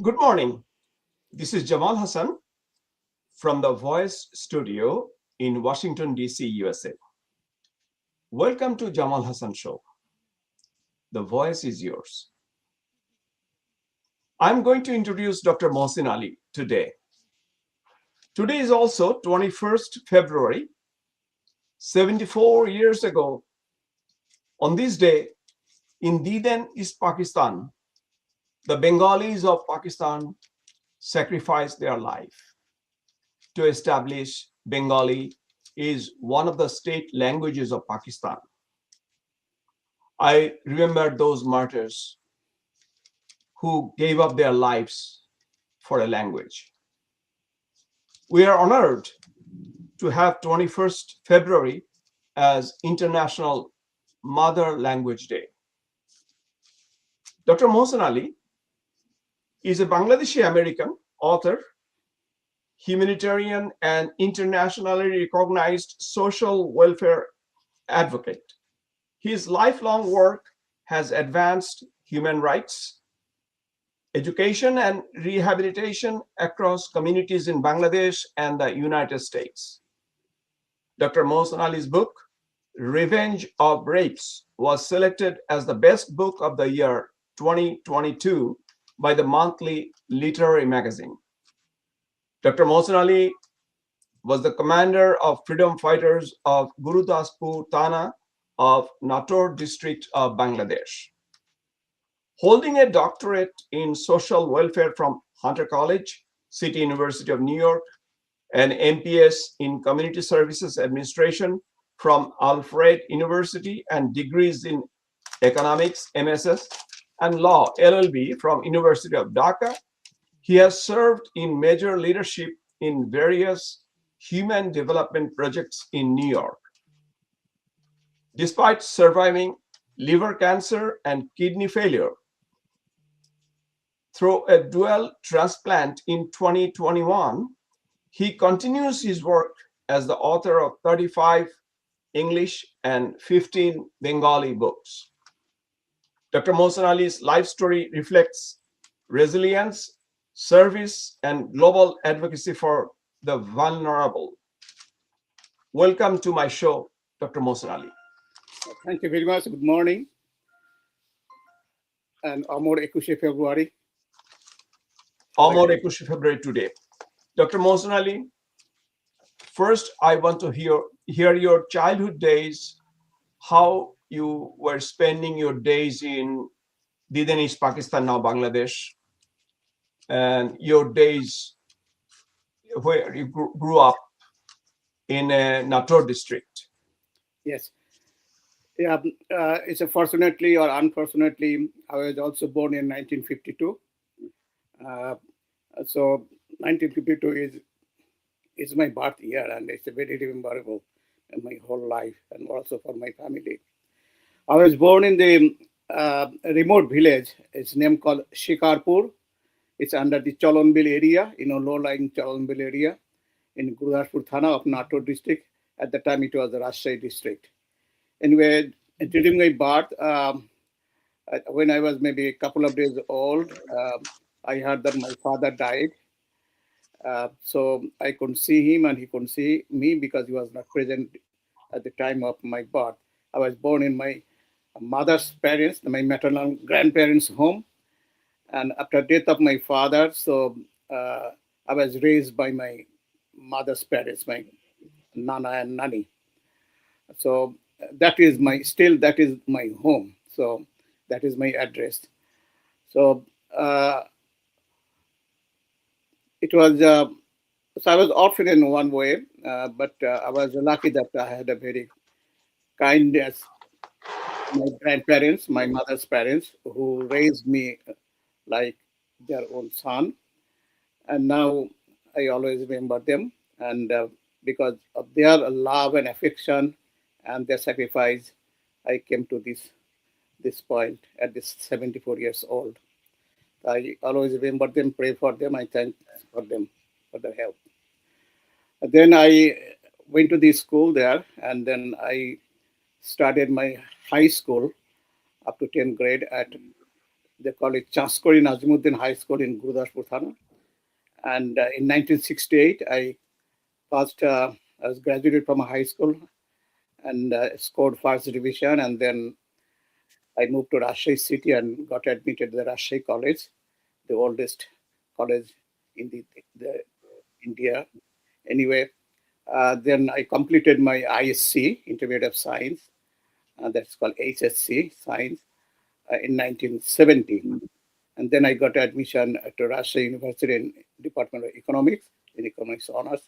Good morning. This is Jamal Hassan from the Voice Studio in Washington, D.C., USA. Welcome to Jamal Hassan Show. The voice is yours. I'm going to introduce Dr. Mohsin Ali today. Today is also 21st February. 74 years ago, on this day, in Diden, East Pakistan, the Bengalis of Pakistan sacrificed their life to establish Bengali is one of the state languages of Pakistan. I remember those martyrs who gave up their lives for a language. We are honored to have 21st February as International Mother Language Day. Dr. Mohsin Ali is a Bangladeshi-American author, humanitarian, and internationally recognized social welfare advocate. His lifelong work has advanced human rights, education, and rehabilitation across communities in Bangladesh and the United States. Dr. Mohsin Ali's book, Revenge of Rapes, was selected as the best book of the year 2022 by the monthly literary magazine. Dr. Mohsin Ali was the commander of freedom fighters of Gurudaspur Thana of Nator district of Bangladesh. Holding a doctorate in social welfare from Hunter College, City University of New York, an MPS in Community Services Administration from Alfred University, and degrees in economics, MSS, and law, LLB, from University of Dhaka. He has served in major leadership in various human development projects in New York. Despite surviving liver cancer and kidney failure through a dual transplant in 2021, he continues his work as the author of 35 English and 15 Bengali books. Dr. Mohsin Ali's life story reflects resilience, service, and global advocacy for the vulnerable. Welcome to my show, Dr. Mohsin Ali. Thank you very much. Good morning. And Amor 21 February. Amor 21 February today. Dr. Mohsin Ali, first I want to hear your childhood days, how you were spending your days in Diden, East Pakistan, now Bangladesh, and your days where you grew up in Nator district. Yes. Yeah, it's a fortunately or unfortunately, I was also born in 1952. So 1952 is my birth year, and it's a very memorable in my whole life and also for my family. I was born in the remote village. It's named called Shikarpur. It's under the Cholonbil area, low-lying Cholonbil area in Gurudaspur Thana of Nator district. At the time, it was the Rajshahi district. Anyway, during my birth, when I was maybe a couple of days old, I heard that my father died. So I couldn't see him and he couldn't see me because he was not present at the time of my birth. I was born in my mother's parents, my maternal grandparents' home. And after death of my father, so I was raised by my mother's parents, my Nana and Nani. So that is my home. So that is my address. So it was, so I was orphaned in one way, but I was lucky that I had a very kindness. My grandparents, my mother's parents, who raised me like their own son. And now I always remember them. And because of their love and affection and their sacrifice, I came to this point at this 74 years old. I always remember them, pray for them. I thank for them for their help. And then I went to the school there, and then I started my high school up to 10th grade at They call it Chaskori Nazimuddin High School in Gurdaspur Thana. And in 1968, I was graduated from a high school and scored first division. And then I moved to Rajshahi city and got admitted to the Rajshahi College, the oldest college in the India. Anyway, then I completed my ISC, Intermediate of Science, that's called HSC, Science, in 1970. And then I got admission to Rajshahi University in Department of Economics, in Economics Honors.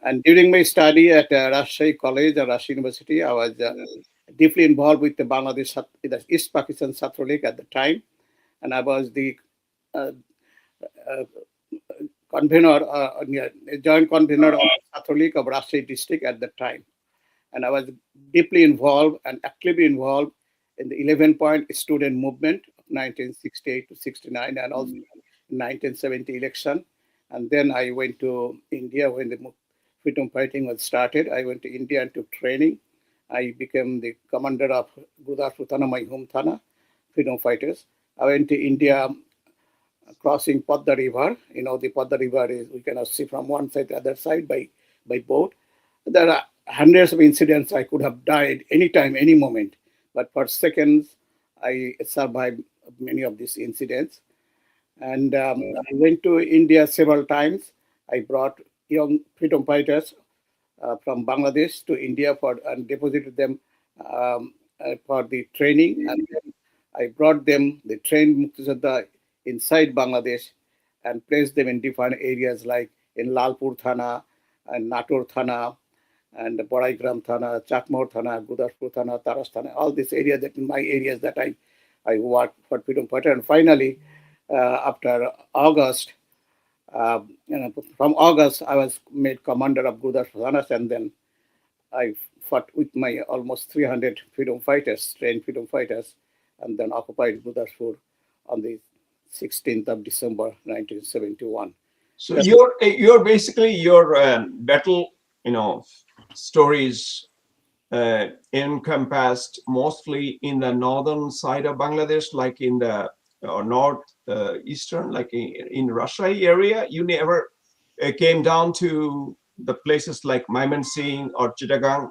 And during my study at Rajshahi College and Rajshahi University, I was deeply involved with the the East Pakistan Chhatra League at the time. And I was the uh, uh, convener, joint convener of Chhatra League of Rajshahi district at the time. And I was deeply involved and actively involved in the 11-point student movement of 1968 to 69 and also 1970 election. And then I went to India when the freedom fighting was started. I went to India and took training. I became the commander of Gurdaspur Thana, my home Thana, freedom fighters. I went to India crossing Padda River. You know, the Padda River is, we cannot see from one side to the other side by boat. There are hundreds of incidents. I could have died anytime, any moment. But for seconds, I survived many of these incidents. And I went to India several times. I brought young freedom fighters from Bangladesh to India and deposited them for the training. And then I brought them, they trained Muktizoddha inside Bangladesh and placed them in different areas like in Lalpur Thana and Natur Thana and Boraigram Thana, Chakmor Thana, Gurdaspur Thana, Taras Thana, all these areas that in my areas that I worked for freedom fighter. And finally, after August, from August, I was made commander of Gurdaspur Thana, and then I fought with my almost 300 freedom fighters, trained freedom fighters, and then occupied Gurdaspur on the 16th of December, 1971. So That's you're basically your battle, stories encompassed mostly in the northern side of Bangladesh, like in the north eastern, like in Russia area. You never came down to the places like Mymensingh or Chittagong.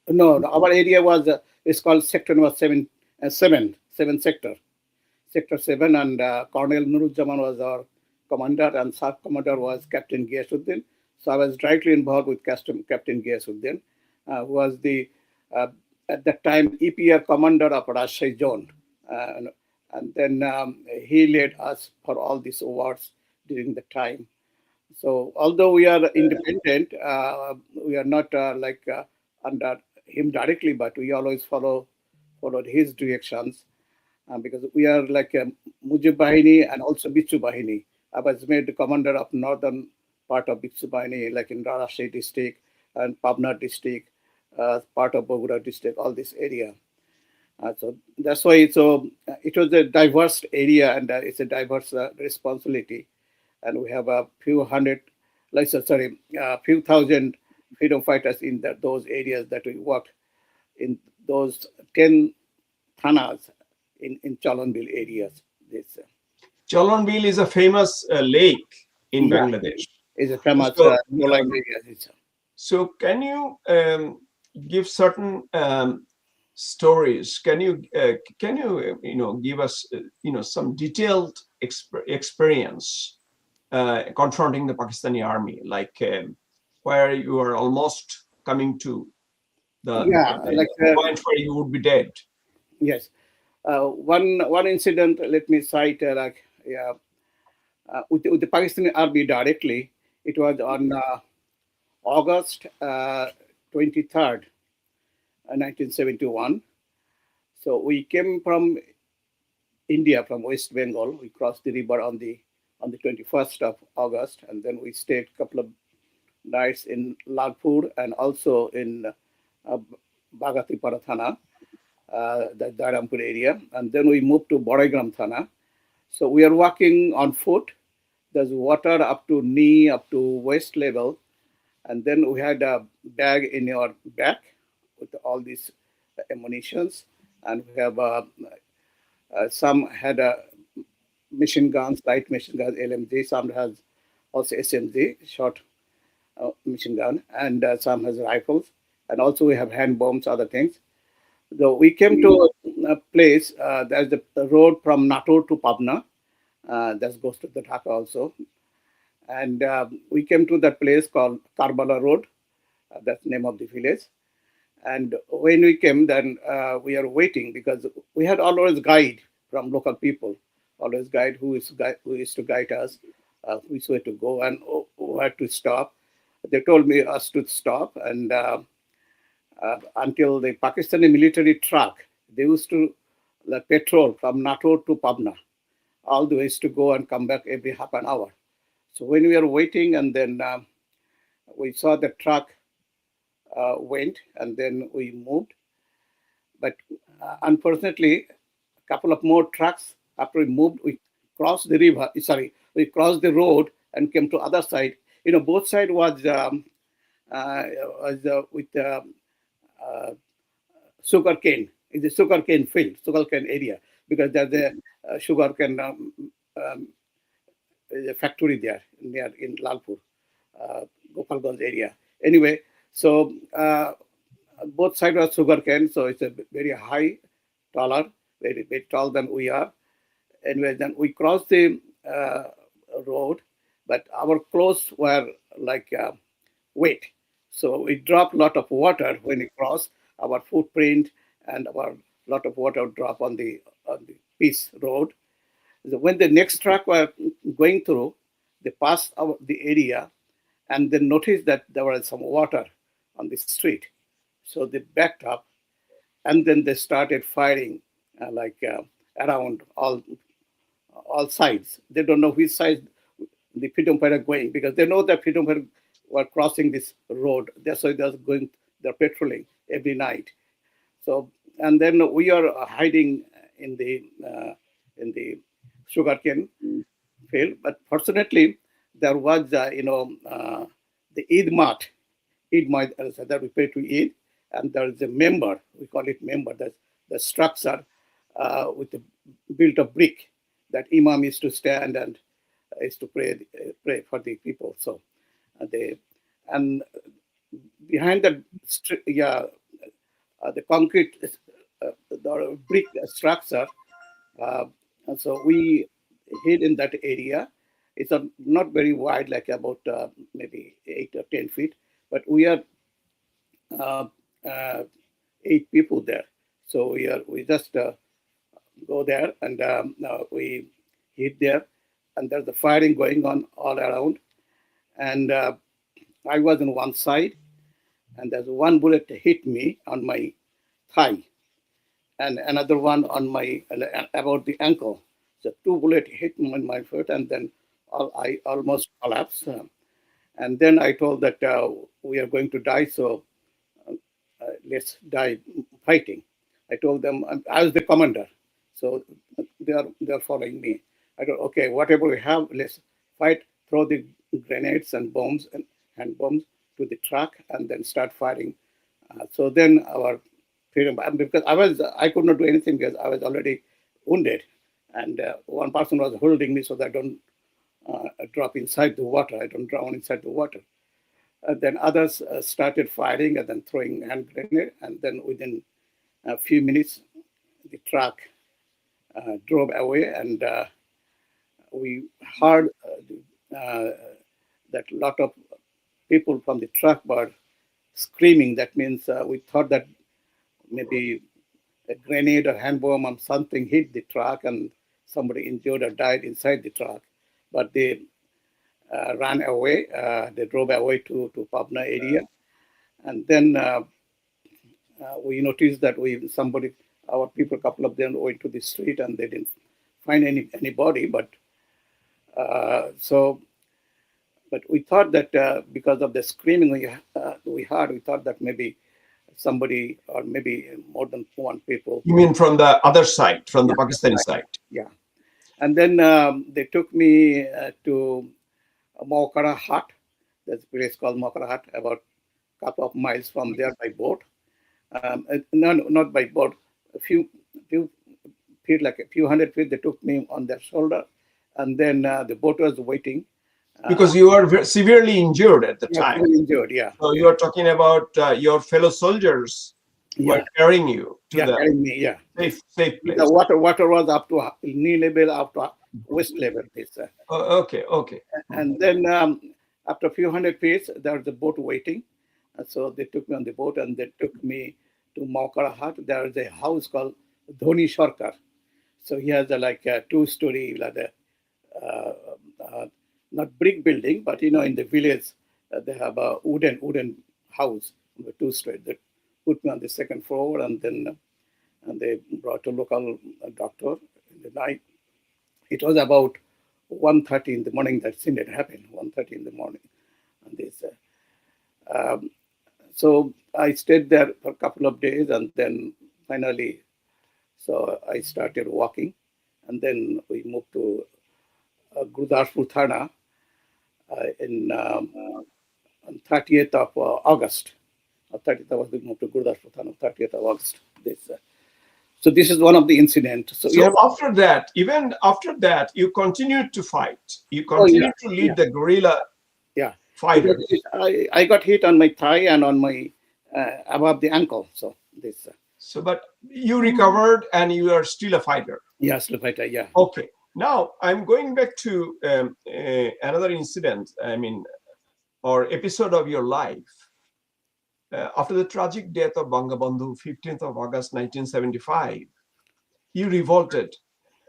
no, our area was it's called sector number seven sector. Sector 7, and Colonel Nuruzzaman was our commander, and sub commander was Captain Giyasuddin. So I was directly involved with Captain Giyasuddin, who was the at that time EPR commander of Rajshahi Zone, and then he led us for all these awards during the time. So although we are independent, we are not under him directly, but we always followed his directions because we are like a Mujib Bahini and also Bichu Bahini. I was made the commander of northern part of Bichu Bahini, like in Rajshahi district and Pabna district, part of Bogura district, all this area. So that's why it was a diverse area and it's a diverse responsibility. And we have a few hundred, few thousand freedom fighters in those areas that we worked in those 10 thanas in Chalonville areas. This Chalonville is a famous lake in yeah, Bangladesh. is a famous So, area. so can you give certain stories? Can you give us some detailed experience confronting the Pakistani army, like where you are almost coming to Yeah, like the point where you would be dead? yes. One incident. Let me cite with the Pakistani army directly. It was on August 23rd, 1971. So we came from India, from West Bengal. We crossed the river on the 21st of August, and then we stayed a couple of nights in Lalpur and also in uh, Bagatipara Thana, the Darampur area, and then we moved to Boraigram Thana. So we are walking on foot. There's water up to knee, up to waist level, and then we had a bag in our back with all these ammunitions, and we have some had machine guns, light machine guns, LMG. Some has also SMG, short machine gun, and some has rifles. And also we have hand bombs, other things. So we came to a place, there's the road from Nator to Pabna, that goes to the Dhaka also. And we came to that place called Karbala Road, that's the name of the village. And when we came, then we are waiting because we had always guide from local people, always guide who is to guide us, which way to go and where to stop. They told me us to stop, and until the Pakistani military truck, they used to patrol from Nator to Pabna, all the ways to go and come back every half an hour. So when we were waiting, and then we saw the truck went, and then we moved. But unfortunately, a couple of more trucks after we moved, we crossed the river. Sorry, we crossed the road and came to other side. Both side was with sugar cane. It's a sugar cane field, sugar cane area, because there's a sugar cane a factory there near in Lalpur, Gopalganj area. Anyway, so both sides are sugar cane, so it's a very high, taller, very, very tall than we are. Anyway, then we crossed the road, but our clothes were like wet. So we dropped a lot of water when we crossed. Our footprint and our lot of water drop on the piece road. So when the next truck were going through, they passed the area and they noticed that there was some water on the street. So they backed up, and then they started firing around all sides. They don't know which side the freedom fighter going, because they know that freedom fighter were crossing this road. That's why they're patrolling every night. So, and then we are hiding in the sugarcane field. But fortunately, there was the Eid Mat that we pay to Eid, and there is a member, we call it member, that's the structure with the built of brick that Imam is to stand and is to pray for the people. So and behind the the concrete the brick structure, and so we hid in that area. It's not very wide, like about maybe 8 or 10 feet, but we are uh, uh, 8 people there. So we just go there, and we hid there, and there's the firing going on all around. And I was on one side, and there's one bullet hit me on my thigh, and another one on my about the ankle. So 2 bullets hit me on my foot, and then I almost collapsed. And then I told that we are going to die, so let's die fighting. I told them I was the commander, so they are following me. I told, okay, whatever we have, let's fight. Throw the grenades and bombs and hand bombs to the truck, and then start firing. So then our freedom, because I could not do anything because I was already wounded, and one person was holding me so that I don't drop inside the water. I don't drown inside the water. Then others started firing and then throwing hand grenade, and then within a few minutes, the truck drove away, and we heard that lot of people from the truck were screaming. That means we thought that maybe a grenade or hand bomb or something hit the truck and somebody injured or died inside the truck. But they ran away. They drove away to Pabna area. And then we noticed that our people, a couple of them went to the street and they didn't find anybody. But but we thought that because of the screaming we heard, we thought that maybe somebody or maybe more than one people. You mean from the other side, from the Pakistani side? Yeah. And then they took me to Mokara Hut. There's a place called Mokara Hut, about a couple of miles from there by boat. No, not by boat. A few feet, like a few hundred feet, they took me on their shoulder and then the boat was waiting. Because you were severely injured at the Yeah, time. injured, yeah. So you are talking about your fellow soldiers were Yeah, carrying you to yeah, the carrying me, yeah. safe The place. water was up to knee level, up to waist level. This, Okay, okay. and then after a few hundred feet, there was a boat waiting. And so they took me on the boat and they took me to Maukarahat. There is a house called Dhoni Sarkar. So he has like a two-story, like a, uh, not brick building, but in the village, they have a wooden house, the two-story. They put me on the second floor, and then and they brought a local doctor in the night. It was about 1:30 in the morning that scene had happened. 1:30 in the morning, and this. So I stayed there for a couple of days, and then finally, so I started walking, and then we moved to Gurdaspur Thana in on 30th of August. 30th of August, we moved to Gurdaspur Thana, 30th of August. So this is one of the incidents. So you So have, after that, even after that, you continued to fight. You oh yeah, continued to yeah, lead the guerrilla yeah. Because fighters. I got hit on my thigh and on my above the ankle. So this, So, but you recovered and you are still a fighter. yes, Lupita, yeah. Okay. Now I'm going back to another incident. I mean, or episode of your life. After the tragic death of Bangabandhu, 15th of August 1975, you revolted.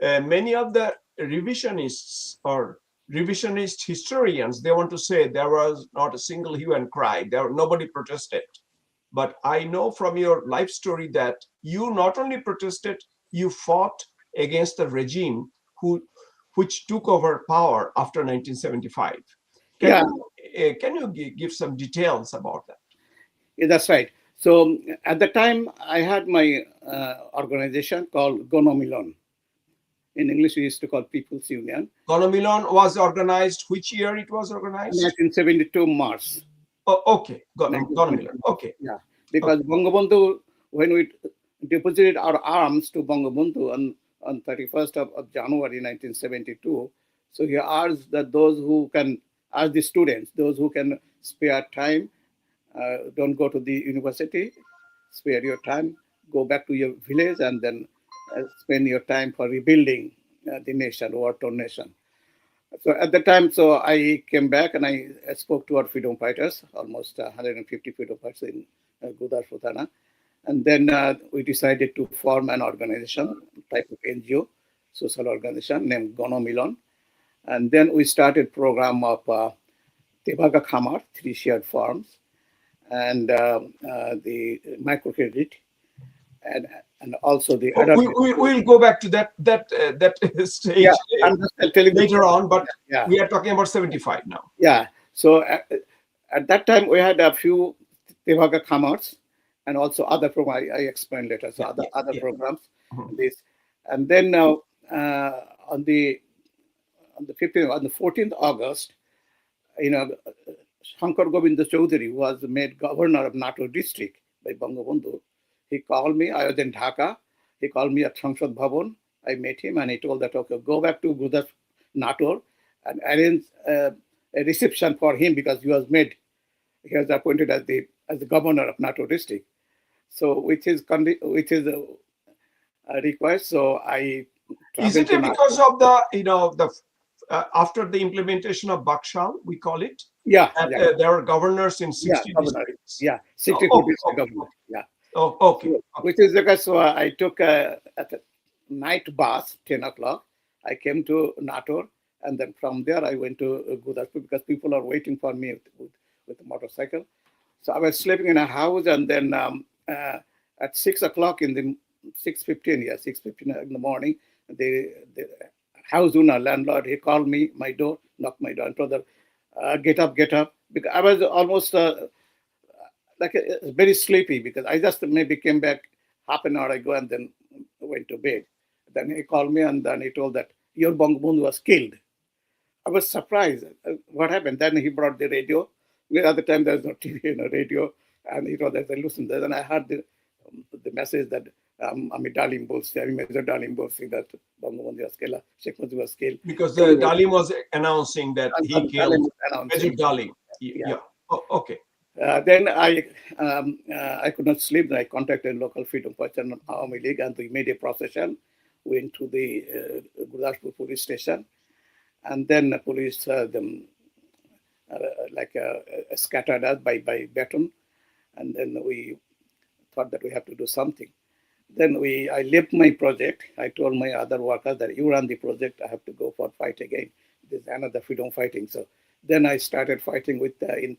Many of the revisionists or revisionist historians, they want to say there was not a single hue and cry. Nobody protested. But I know from your life story that you not only protested, you fought against the regime which took over power after 1975. Can Yeah, you give some details about that? yeah, that's right. So at the time, I had my organization called Gonomilon. In English, we used to call People's Union. Gonomilon was organized. Which year it was organized? 1972 March. Oh, okay. Gonomilon. 1972. Okay. Yeah, Okay. because Bangabandhu, when we deposited our arms to Bangabandhu on 31st of January 1972, so he asked that those who can, ask the students, those who can spare time, don't go to the university, spare your time, go back to your village, and then spend your time for rebuilding the nation, war-torn nation. So at the time, so I came back and I spoke to our freedom fighters, almost 150 freedom fighters in Gurdaspur Thana. And then we decided to form an organization, type of NGO, social organization named Gono Milon. And then we started program of Tebaga Khamar, 3 shared farms, and the microcredit, and and also the Oh, other. we'll go back to that Yeah, stage I'm just telling the later on, but yeah. we are talking about 75 now. Yeah. So at that time, we had a few Tevaga Khamars and also other programs. I explained later. So other Yeah. programs. Mhm. This, and then now on the 15th, on the 14th August, you know, Shankar Govinda Chaudhary was made governor of Nato district by Bangabandhu. He called me. I was in Dhaka. He called me at Sangsad Bhavan. I met him and he told that, okay, go back to Gudas Nator and arrange a reception for him because he was appointed as the governor of Nato district. So with his request, so I Is traveled it to Nato. because of the after the implementation of Bakshal, we call it, Yeah, that yeah, there are governors in yeah, 60 governor. districts? Yeah, Oh, 62 okay, district okay, governor. okay. Yeah. Oh, okay, So, okay. which is because so I took at a night bus, 10 o'clock. I came to Nator, and then from there I went to Gurdaspur because people are waiting for me with a motorcycle. So I was sleeping in a house, and then at 6 o'clock in the 6:15, yeah, 6:15 in the morning, the house owner, landlord, he called me, my door, knocked my door, and told her, get up, get up. Because I was almost like very sleepy because I just maybe came back half an hour ago and then went to bed. Then he called me and then he told that your Bangabandhu was killed. I was surprised. What happened? Then he brought the radio. The other time there was no TV, radio, and he told us, listen. Then I heard the message that আমি ডালিম বলছি, আমি major ডালিম বলছি, that Bangabandhu আজকে শেখ মুজিব আজকে Because the Dalim was announcing that he killed Major Dalim. Yeah. Yeah. Oh, okay. Then I could not sleep. I contacted local freedom fighter Army League, and we made a procession. Went to the Gurdaspur police station, and then the police them scattered us by baton, and then we thought that we have to do something. Then I left my project. I told my other workers that you run the project. I have to go for fight again. There's another freedom fighting. So then I started fighting with in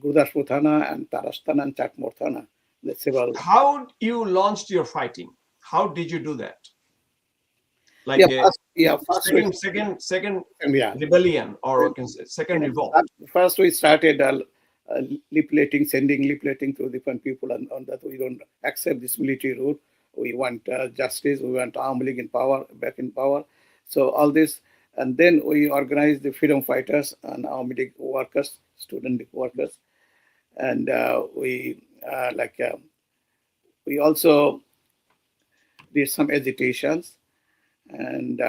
Gurdaspur Thana and Tarastan and Chakmor Thana. The several. How you launched your fighting? How did you do that? Like First second yeah. rebellion, or we can say second revolt. First we started leafleting, sending leafleting to different people on that we don't accept this military route. We want justice. We want Army League in power, back in power. So all this, and then we organized the freedom fighters and Army League workers, student League workers, and we also did some agitations. And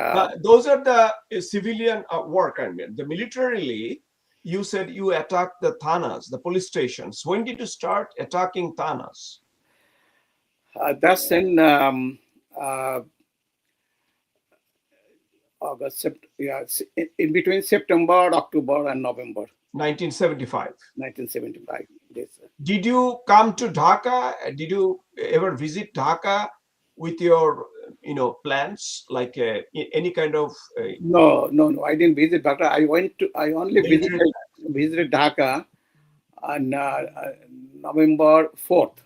those are the civilian work. I mean, the militarily, you said you attacked the thanas, the police stations. When did you start attacking thanas? That's in August, in between September, October, and November. 1975. 1975. Yes. Did you come to Dhaka? Did you ever visit Dhaka with your, plans, like any kind of? No. I didn't visit Dhaka. I only visited Dhaka on November 4th,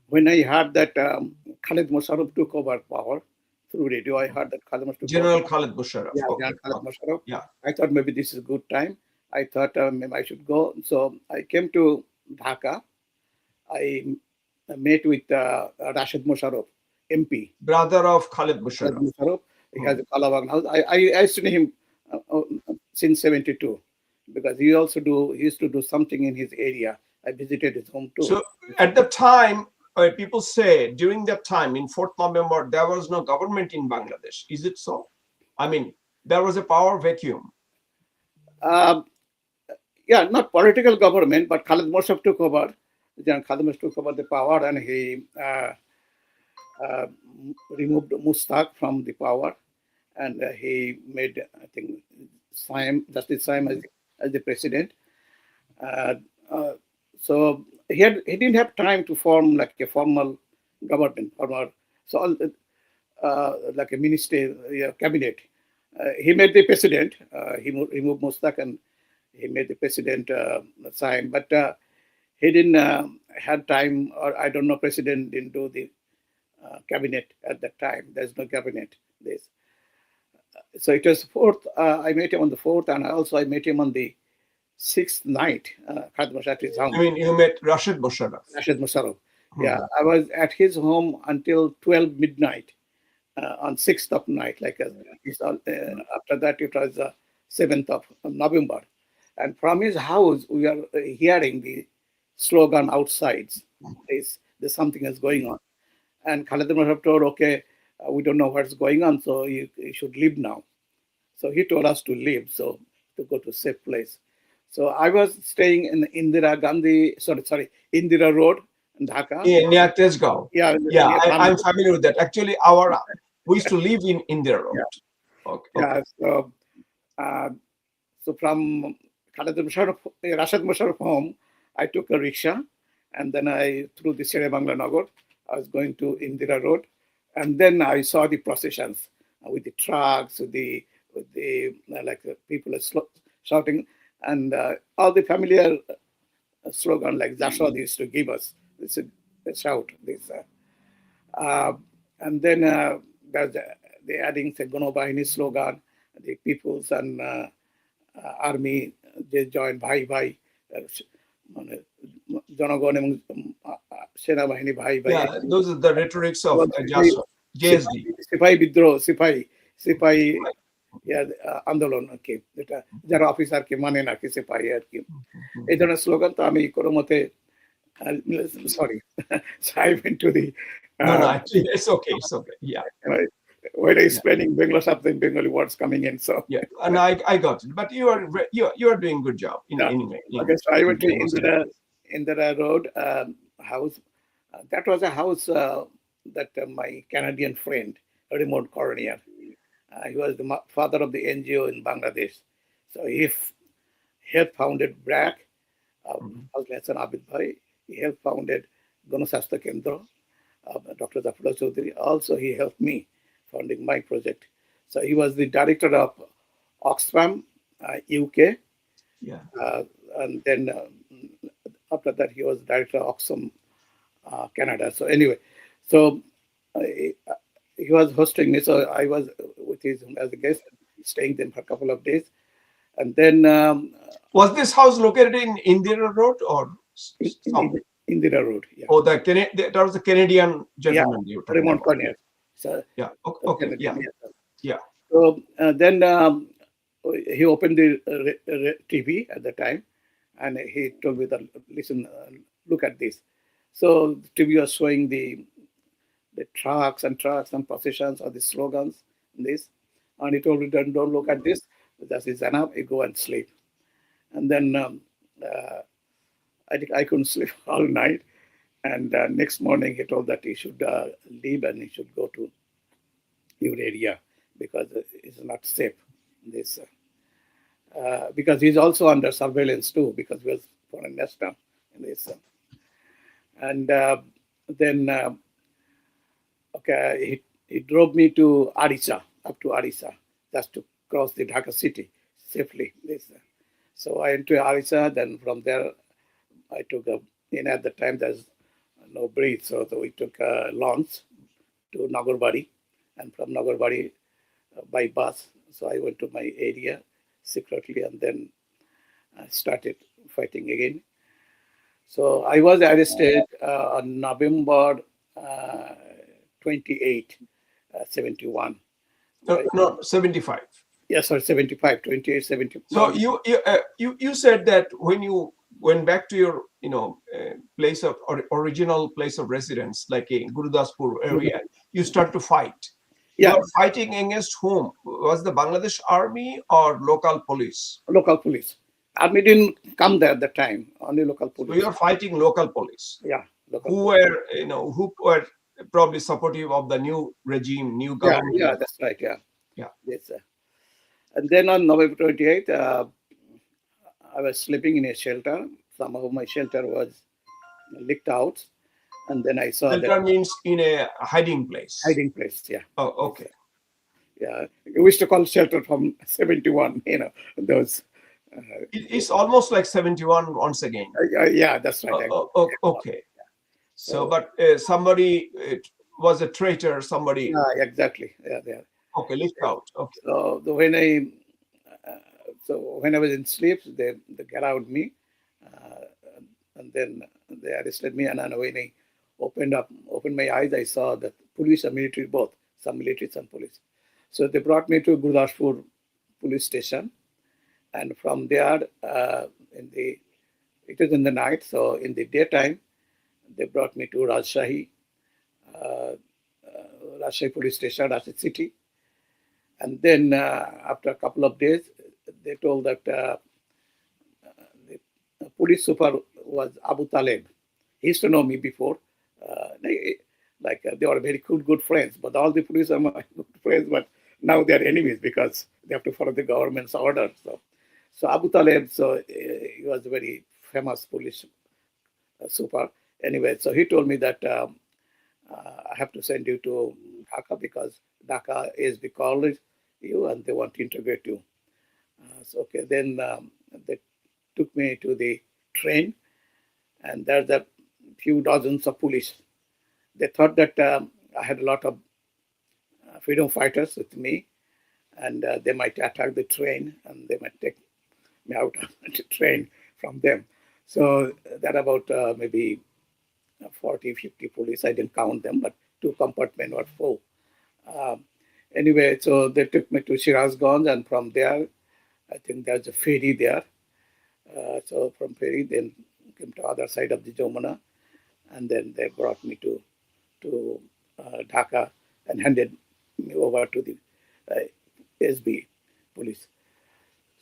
when I heard that Khalid Musharraf took over power through radio. I heard that General Khalid Musharraf. Yeah, okay. General Khalid Musharraf. Yeah. I thought maybe this is a good time. I thought maybe I should go. So I came to Dhaka. I met with Rashid Musharraf, MP. Brother of Khalid Musharraf. He has a Kalabang house. I used to know him since 72, because he used to do something in his area. I visited his home too. So at the time, people say during that time in 4th November, there was no government in Bangladesh. Is it so? I mean, there was a power vacuum. Yeah, not political government, but Khalid Musharraf took over. Khalid Musharraf took over the power, and he removed Mustaq from the power, and he made, I think, Justice Saim as the president. So he didn't have time to form like a formal government, so like a ministry, cabinet. He made the president. He removed Mustaq and he made the president Saim, but he didn't have time, or I don't know, president didn't do the cabinet at that time. There's no cabinet. So it was 4th. I met him on the 4th, and I met him on the 6th night. I mean, you met Rashid Musharraf. Rashid Musharraf. Yeah, I was at his home until 12 midnight on 6th of night. After that, it was 7th of November. And from his house, we are hearing the slogan outside. There's something is going on. And Khalid Musharraf told, okay, we don't know what's going on, so you should leave now. So he told us to leave, so to go to a safe place. So I was staying in Indira Road in Dhaka. Near Tezgao. Yeah, I'm familiar with that. Actually, we used to live in Indira Road. Yeah. Okay. Yeah, so from Khalid Musharraf, Rashid Musharraf home, I took a rickshaw, and then through the Sere Bangla Nagar, I was going to Indira Road, and then I saw the processions with the trucks, with the people shouting, and all the familiar slogan like Jashwad used to give us. They shout this, and then the adding the Gonobahini slogan. The peoples and army, they joined Bhai Bhai. জনগণ এবং সেনাবাহিনী ভাই ভাই, those are the rhetorics of JSD. সিপাহী বিদ্রোহ, সিপাহী আন্দোলন আর কি, যেটা যারা অফিসারকে মানে না কি সিপাহী আর কি, এই ধরনের স্লোগান। তো আমি কোনো মতে Sorry. So I went to the, No, no, um, actually, it's okay. It's okay. Yeah, right, when I yeah, explaining Bengali something, Bengali words coming in. So yeah. And I got it. But you are doing good job yeah. in Okay, so I in went to Bengal State Police. Indira Road house. That was a house that my Canadian friend, a remote coroner, he was the father of the NGO in Bangladesh. So he helped founded BRAC, Mhm. House Hassan Abid Bhai. He helped founded Ganasastha Kendra, Dr. Zafrullah Chaudhary. Also, he helped me founding my project. So he was the director of Oxfam, UK, Yeah. uh, and then after that he was director of Oxfam, Canada. So anyway, so he, he was hosting me. So I was with him as a guest, staying there for a couple of days, and then Was this house located in Indira Road or some? in Indira Road, yeah, Oh, that was the Canadian yeah, gentleman you were talking Raymond about. Cornier. So Yeah. Okay. a Okay. Yeah. Canadian, yeah. Yeah. So then he opened the TV at the time, and he told me that, listen, look at this. So the TV was showing the trucks and positions or the slogans in this, and he told me, don't look at this. That is enough. You go and sleep. And then uh, I think I couldn't sleep all night. And next morning, he told that he should leave and he should go to your area because it's not safe. This because he's also under surveillance too because he was foreign national in this. And then okay, he drove me to Arisa, up to Arisa, just to cross the Dhaka city safely. This, so I went to Arisa. Then from there, I took a. At the time there's no bridge, so we took a launch to Nagarbari, and from Nagarbari by bus. So I went to my area secretly, and then started fighting again. So I was arrested on November uh, 28, 71. No, no, 75. Yes, or 75, 28, 70. So No, you said that when you went back to your place of or original place of residence, like in Gurudaspur area, you start to fight. You yeah, are fighting against whom? Was the Bangladesh army or local police? local police. Army didn't come there at the time, only local So you police. are fighting local police Yeah, local who police. were probably supportive of the new regime, new Yeah, government. yeah, that's right. Yeah, Yeah. yes. And then on November 28th, I was sleeping in a shelter. Somehow my shelter was leaked out. And then I saw that Shelter means in a hiding place. hiding place. Yeah. Oh, Yes, okay. yeah. We used to call shelter from 71, those. Uh, It's almost like 71 once again. yeah, that's right. Okay. So, So, but somebody was a traitor. Somebody. yeah, exactly. Yeah, yeah. Okay, lift out. Okay. So uh, when I was in sleep, they gathered me, uh, and then they arrested me. And then when I opened my eyes, I saw that police and military both, some military, some police. So they brought me to Gurdaspur police station, and from there, it was in the night. So in the daytime, they brought me to uh, Rajshahi police station, Rajshahi city. And then after a couple of days, they told that the police super was Abu Taleb. He used to know me before. They were very good friends, but all the police are my good friends, but now they are enemies because they have to follow the government's order. So Abu Taleb, he was a very famous police super. Anyway, so he told me that I have to send you to Dhaka because Dhaka is the college you and they want to integrate you. So okay, then they took me to the train, and there's a few dozens of police. They thought that I had a lot of freedom fighters with me, and they might attack the train, and they might take me out of the train from them. So that about maybe 40, 50 police. I didn't count them, but two compartments were full. Um, anyway, so they took me to Shirazganj, and from there, I think there's a ferry there. So from ferry, then came to other side of the Jamuna, and then they brought me to Dhaka and handed me over to the SB police.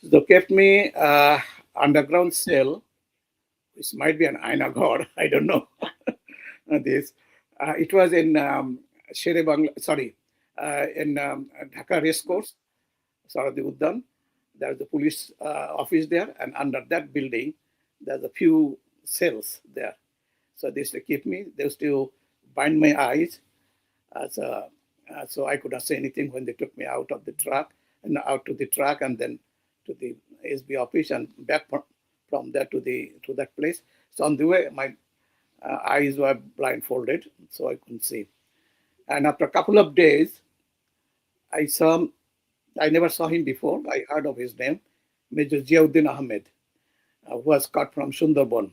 So they kept me underground cell, which might be an Ainaghar, I don't know. This it was in Shere Bangla, sorry, in Dhaka race course, Saradi Uddan. There's the police office there, and under that building, there's a few cells there. So they used to keep me. They used to bind my eyes, so I could not say anything when they took me out of the truck and out to the truck, and then to the SB office, and back from there to that place. So on the way, my eyes were blindfolded, so I couldn't see. And after a couple of days, I never saw him before. I heard of his name, Major Ziauddin Ahmed, who was cut from Sundarban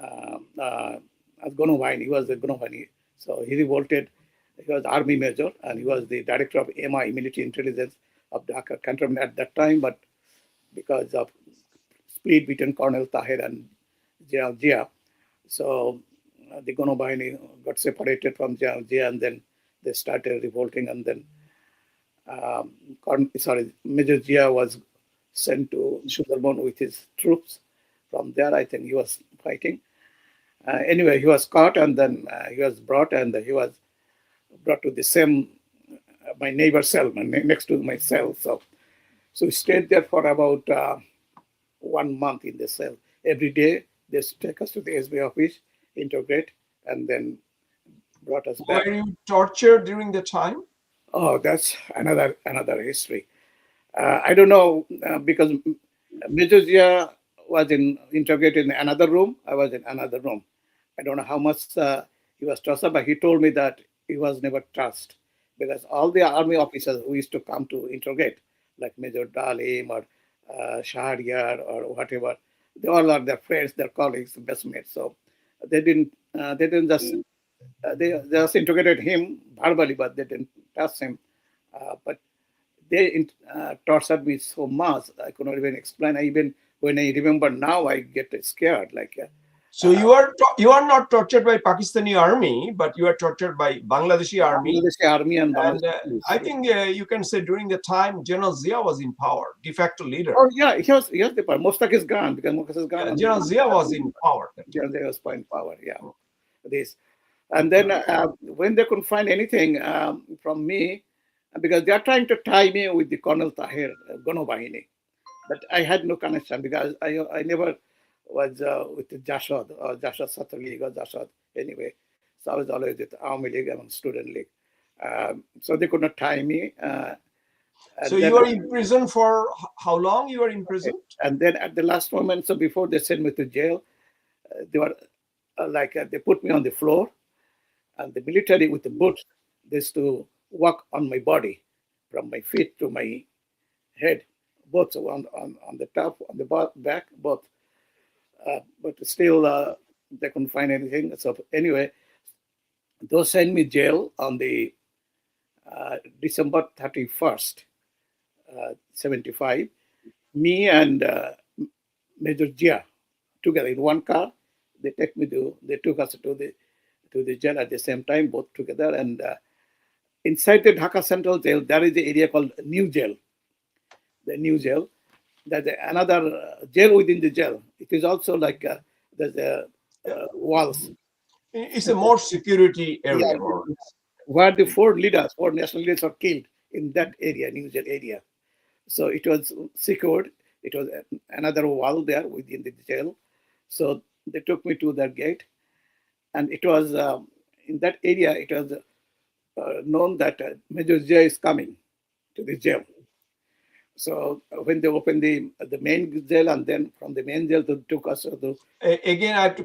as Gonobahini. He was the Gonobahini. So he revolted. He was army major, and he was the director of MI, military intelligence of Dhaka cantonment at that time. But because of split between Colonel Tahir and General Zia, so the Gonobahini got separated from General Zia, and then they started revolting, and then Major Zia was sent to Sundarban with his troops. From there, I think he was fighting. Anyway, he was caught, and then he was brought, and he was brought to the same, my neighbor cell, next to my cell. So we stayed there for about 1 month in the cell. Every day, they take us to the SB office, interrogate, and then brought us back. Were you tortured during the time? Oh, that's another history. I don't know, because Major Zia was interrogated in another room. I was in another room. I don't know how much he was trusted, but he told me that he was never trusted, because all the army officers who used to come to interrogate, like Major Dalim or Shahryar or whatever, they all are their friends, their colleagues, best mates. So they didn't just they just interrogated him verbally, but they didn't trust him. But they tortured me so much, I could not even explain. Even when I remember now, I get scared. So you are not tortured by Pakistani army, but you are tortured by Bangladeshi army. Bangladeshi army and I think you can say during the time General Zia was in power, de facto leader. Oh yeah, he was the power. Mostak is gone, because Mostak is gone. General Zia was in power. General Zia was in power. Yeah, this, and then when they couldn't find anything from me, because they are trying to tie me with the Colonel Tahir Gonobahini, but I had no connection, because I never was with the Jashad or Jashad Sattar League or Jashad anyway. So I was always with Army League and Student League. So they could not tie me. So you were in prison for how long? You were in prison? And then at the last moment, so before they sent me to jail, they were they put me on the floor, and the military with the boots, they used to walk on my body from my feet to my head, both on the top, on the back, both. But still, they couldn't find anything. So anyway, those sent me jail on the December 31st, 75. Me and Major Jia together in one car. They took us to the jail at the same time, both together. And inside the Dhaka Central Jail, there is the area called New Jail. The New Jail. There's another jail within the jail. It is also like there's walls. It's a more security area. Yeah, where the four national leaders were killed in that area, New Jail area. So it was secured. It was another wall there within the jail. So they took me to that gate. And it was in that area, it was known that Major Jia is coming to the jail. So when they opened the main jail, and then from the main jail they took us to again, I have to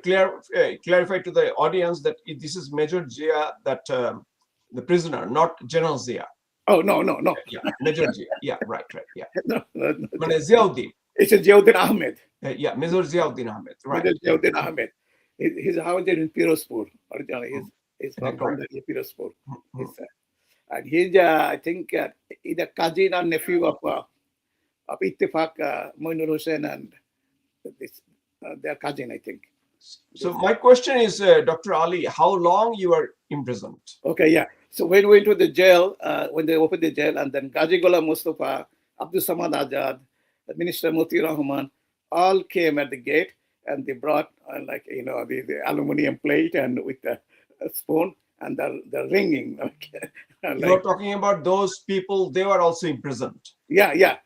clarify to the audience that this is Major Zia, that the prisoner, not General Zia. Oh no. Yeah, Major Zia. Yeah, right. Yeah. No. Ziauddin. It's a Ziauddin Ahmed. Yeah, Major Ziauddin Ahmed. Right. Major Ziauddin Ahmed. His house is in Pirozpur. Originally, he's from Pirozpur. And he's I think either cousin or nephew of Ittifaq Moinur Hussain, and their cousin, I think. So my question is, Dr. Ali, how long you were imprisoned? Okay, yeah. So when we went to the jail, when they opened the jail, and then Ghazi Mustafa, Abdul Samad Azad, Minister Muti Rahman, all came at the gate, and they brought the aluminum plate and with the spoon and the ringing. You're talking about those people, they were also imprisoned. Yeah.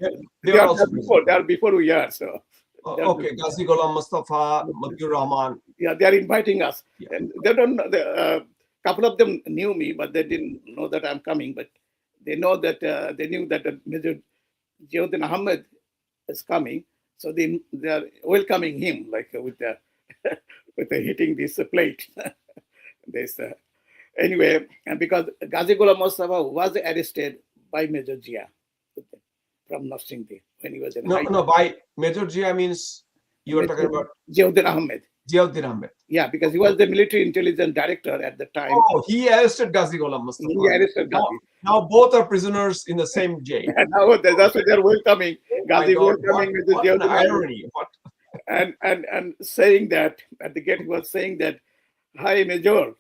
They were also before. They are before we are. So. Okay, Ghazi Ghulam Mustafa, Matur Rahman. Yeah, they are inviting us, Yeah. and they don't. Couple of them knew me, but they didn't know that I'm coming. But they know that they knew that Major Ziauddin Ahmed is coming, so they are welcoming him with the with the hitting this plate. this anyway, and because Ghazi Ghulam Mustafa was arrested by Major Jia from Narsingdi when he was in by Major Jia means you were talking about Ziauddin Ahmed. Ziauddin Ahmed. Yeah, because he was the military intelligence director at the time. Oh, he arrested Ghazi Ghulam Mustafa. He arrested Ghazi. Now both are prisoners in the same jail. And now that's why they're welcoming. Ghazi welcoming with the what an irony. What? And saying that at the gate, he was saying that, "Hi, Major,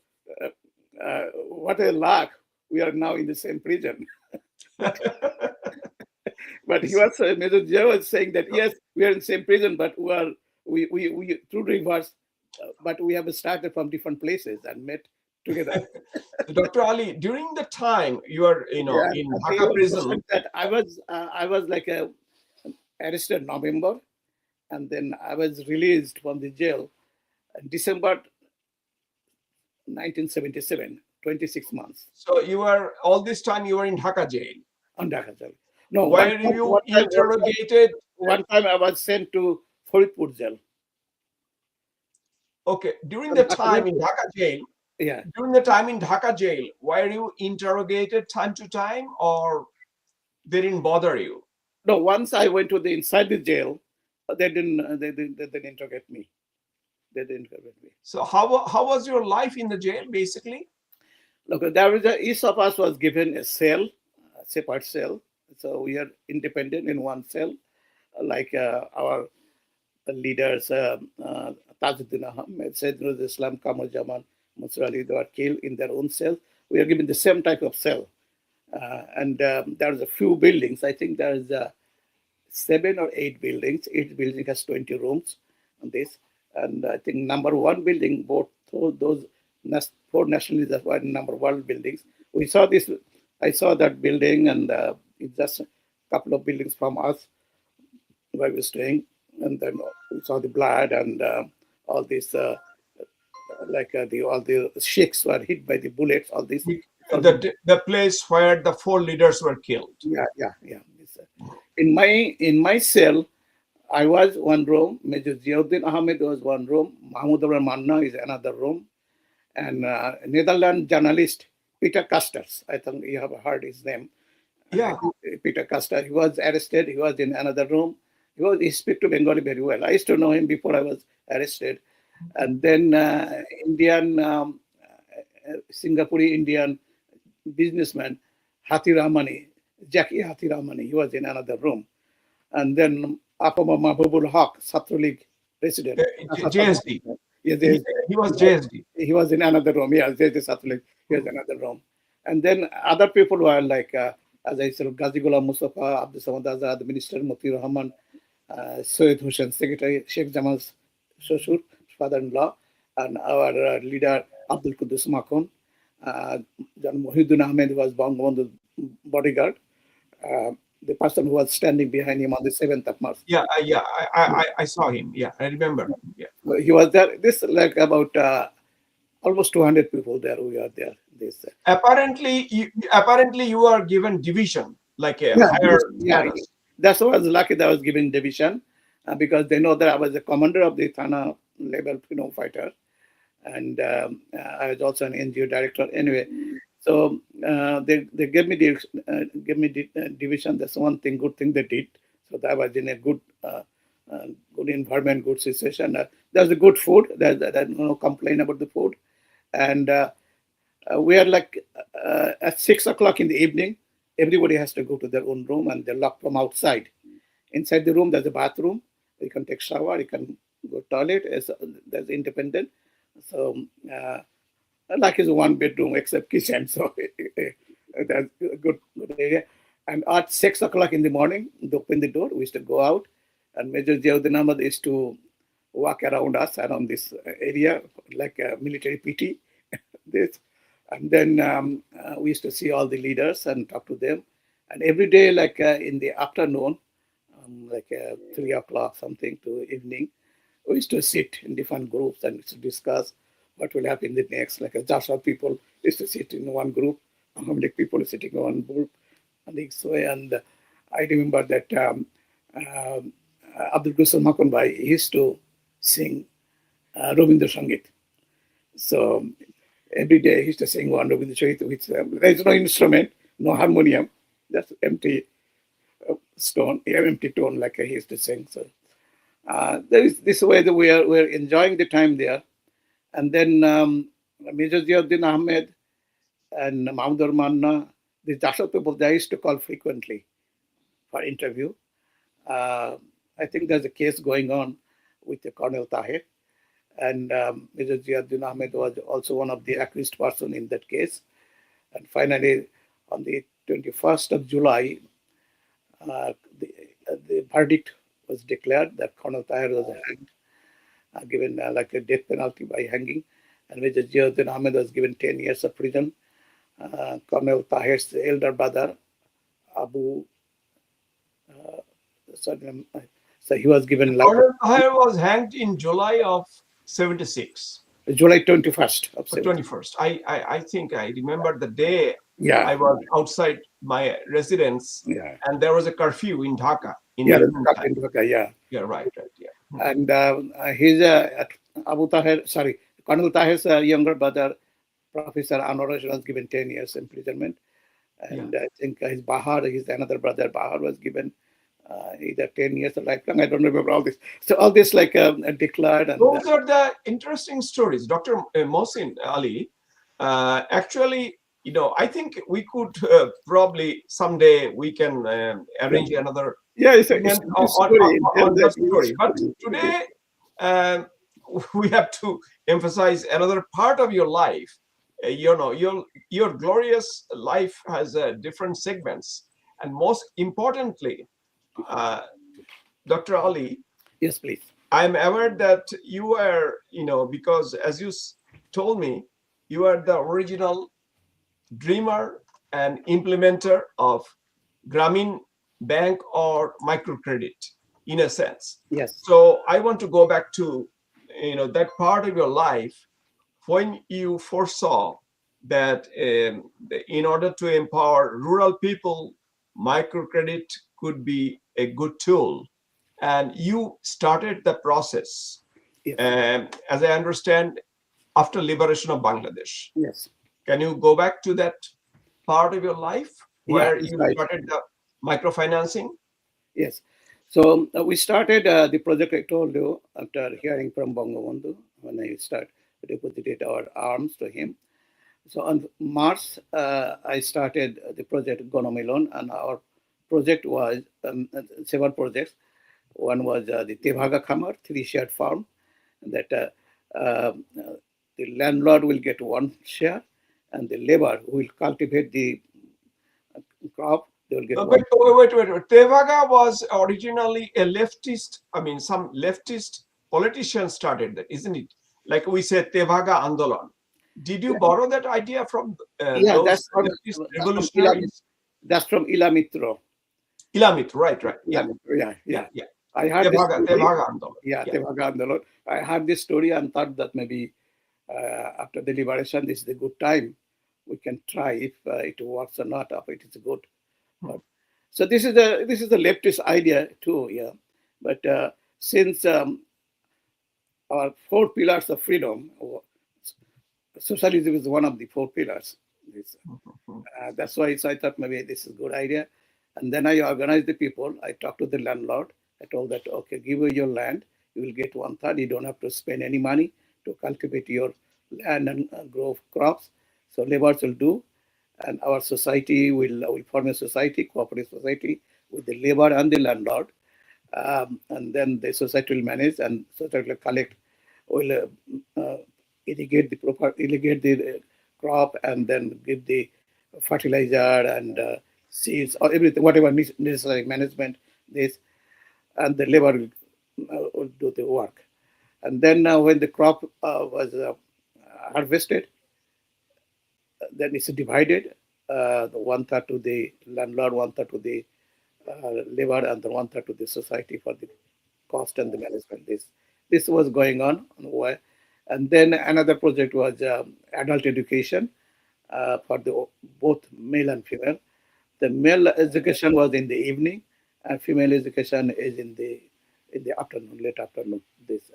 what a luck! We are now in the same prison." But he was Major Jia was saying that yes, we are in the same prison, but we through reverse, but we have started from different places and met together. Dr. Ali, during the time you were in Dhaka prison, that I was like arrested in November, and then I was released from the jail in December 1977, 26 months. So you were all this time you were in Dhaka jail. On Dhaka jail. No. Were you interrogated? One time I was sent to Faridpur jail. Okay. During the time in Dhaka jail. Yeah. During the time in Dhaka jail, were you interrogated time to time, or they didn't bother you? No. Once I went to inside the jail, they didn't interrogate me. They didn't interrogate me. So how was your life in the jail, basically? Look, each of us was given a cell, a separate cell. So we are independent in one cell, like our leaders, Tajuddin Ahmed, Sayyidul Islam, Kamar Jaman, Mohsin Ali, they were killed in their own cell. We are given the same type of cell. And there's a few buildings. I think there's 7 or 8 buildings. Each building has 20 rooms on this. And I think number 1 building, both those 4 nationalities were number 1 buildings. We saw this. I saw that building, and it's just a couple of buildings from us where we were staying. And then we saw the blood and all this, all the sheikhs were hit by the bullets. All this. The place where the 4 leaders were killed. Yeah. In my cell, I was one room. Major Ziauddin Ahmed was one room. Mahmoud Abrar Manna is another room, and Netherlands journalist Peter Custers. I think you have heard his name. Yeah. Peter Custer. He was arrested. He was in another room. He speaks to Bengali very well. I used to know him before I was arrested. And then Singapore Indian businessman Hathi Rahmani, Jackie Hathi Rahmani, he was in another room. And then Apama Mahbubul Haq, Satru League president. JSD. Yes, he was JSD. He was in another room. Yeah, JSD Satru League. He was in another room. And then other people were like, as I said, Ghazi Ghulam Mustafa, Abdul Samad Azad, Minister Muti Rahman, Syed Hussain, Secretary Sheikh Jamal's Shoshur, father-in-law, and our leader Abdul Qudus Makhon. John Mohidun Ahmed was Bangabandhu's bodyguard, the person who was standing behind him on the 7th of March. Yeah, I saw him. Yeah, I remember. Yeah, he was there. This like about almost 200 people there. We are there. This apparently you are given division, like a higher. Yeah, that's why I was lucky that I was given division, because they know that I was the commander of the Thana level freedom fighter, and I was also an NGO director. Anyway, so they gave me the division. That's one thing, good thing they did. So that was in a good environment, good situation. There's a good food. There's no complaint about the food, and we are like at 6 o'clock in the evening. Everybody has to go to their own room, and they're locked from outside. Inside the room, there's a bathroom. You can take shower. You can good toilet. There's independent. So like is one bedroom except kitchen. So that's a good area. And at 6 o'clock in the morning, they open the door. We used to go out, and Major Ziauddin Ahmad used to walk around us around this area like a military PT. This, and then we used to see all the leaders and talk to them. And every day, like in the afternoon, like 3 o'clock something to evening, we used to sit in different groups and to discuss what will happen in the next. Like a Jashar people used to sit in one group, Ahmadi people sitting in one group, and this way. And I remember that um, Abdul Gusal Makun Bhai used to sing Rabindra Sangit. So every day he used to sing one Rabindra Sangit, which there's no instrument, no harmonium, just empty stone, empty tone like he used to sing. So there is this way that we're enjoying the time there. And then Major Ziauddin Ahmed and Mahmoud Manna, the Jashar people, they used to call frequently for interview. I think there's a case going on with the Colonel Tahir, and Major Ziauddin Ahmed was also one of the accused person in that case. And finally, on the 21st of July, the verdict was declared that Colonel Tahir was hanged, given like a death penalty by hanging, and Major Ziauddin Ahmed was given 10 years of prison. Colonel Tahir's elder brother, Abu, sorry, so he was given like Colonel Tahir was hanged in July of 76. July 21st of 21st. I think I remember the day. Yeah. I was outside my residence, Yeah. and there was a curfew in Dhaka. Yeah, yeah. Yeah, right, yeah. And he's Abu Tahir, sorry, Colonel Tahir's younger brother, Professor Anwar was given 10 years imprisonment. And I think his Bahar, his another brother, Bahar, was given either 10 years or lifelong. I don't remember all this. So all this like declared. And, those are the interesting stories. Dr. Mohsin Ali, actually, I think we could probably someday we can arrange another it's on that story. But today we have to emphasize another part of your life. Your glorious life has different segments, and most importantly, Dr. Ali. Yes, please. I'm aware that you are, because as you told me, you are the original dreamer and implementer of Grameen Bank or microcredit, in a sense. Yes. So I want to go back to, that part of your life when you foresaw that in order to empower rural people, microcredit could be a good tool. And you started the process, yes. As I understand, after liberation of Bangladesh. Yes. Can you go back to that part of your life where you started the microfinancing? Yes. So we started the project I told you after hearing from Bangabandhu when I deposited our arms to him. So on March, I started the project Gonomilon, and our project was several projects. One was the Tevaga Khamar, 3-shared farm, that the landlord will get 1 share, and the labor who will cultivate the crop, they will get one. Wait. Tevaga was originally a leftist, some leftist politicians started that, isn't it? Like we said, Tevaga Andolan. Did you borrow that idea from those that's from, leftist revolutionaries? That's from Ilamitro. Ilamitro, right. Yeah. I heard Tevaga Andolan. Yeah, Tevaga Andolan. I heard this story and thought that maybe after the liberation, this is a good time. We can try if it works or not, if it is good. So this is the leftist idea too, yeah. But since our 4 pillars of freedom, socialism is one of the 4 pillars. That's why I thought maybe this is a good idea. And then I organized the people. I talked to the landlord. I told that, okay, give you your land. You will get 1/3. You don't have to spend any money to cultivate your land and grow crops. So laborers will do. And our society will form a society, cooperative society, with the labor and the landlord. and then the society will manage, and society will collect, will irrigate the crop, and then give the fertilizer and seeds or everything, whatever necessary management. This, and the labor will do the work. And then when the crop was harvested, then it's divided. The one third to the landlord, one third to the labor, and the one third to the society for the cost and the management. This was going on. And then another project was adult education for the both male and female. The male education was in the evening, and female education is in the afternoon, late afternoon. This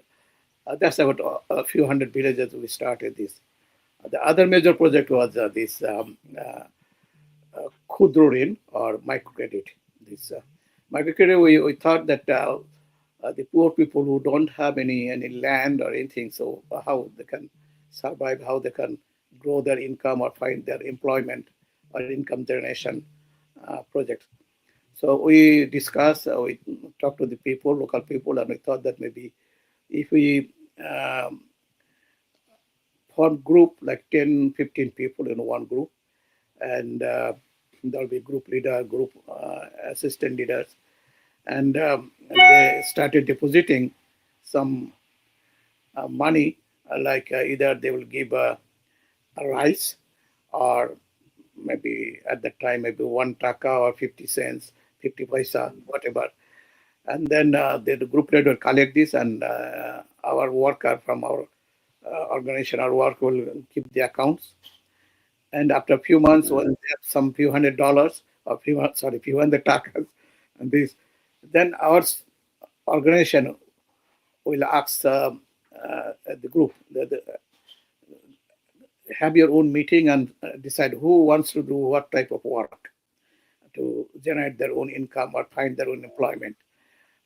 that's about a few hundred villages we started this. The other major project was this Khudro Rin or microcredit. This microcredit, we thought that the poor people who don't have any land or anything, so how they can survive, how they can grow their income or find their employment or income generation projects. So we discussed, we talked to the people, local people, and we thought that maybe if we form group like 10, 15 people in one group, and there'll be group leader, group assistant leaders, and they started depositing some money, like either they will give a rice, or maybe at that time maybe 1 taka or 50 cents, 50 paisa, whatever. And then the group leader will collect this, and our worker from our organization, our work will keep the accounts. And after a few months, when they have some few $100 or few hundred takas, and this, then our organization will ask the group, have your own meeting and decide who wants to do what type of work to generate their own income or find their own employment.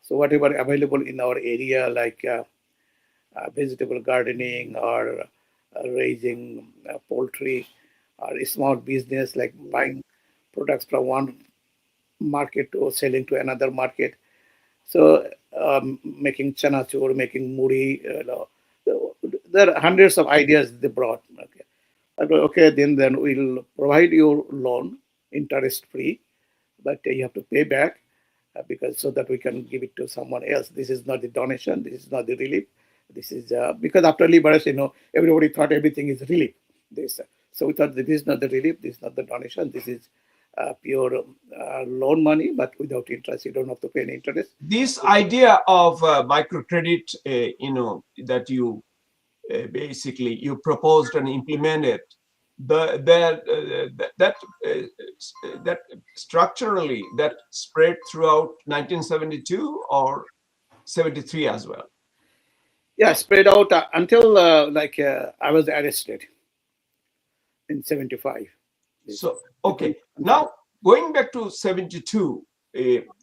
So whatever available in our area, like vegetable gardening or raising poultry, or a small business like buying products from one market to selling to another market. So making chanachur, making muri, there are hundreds of ideas they brought. Okay, okay, then we'll provide you loan, interest free, but you have to pay back, because so that we can give it to someone else. This is not the donation. This is not the relief. This is because after liberation, everybody thought everything is relief. This, so we thought that this is not the relief. This is not the donation. This is pure loan money, but without interest. You don't have to pay any interest. This idea of microcredit, that you basically you proposed and implemented, that structurally that spread throughout 1972 or 73 as well. Yeah, spread out until I was arrested in 75. So, okay. Now, going back to 72,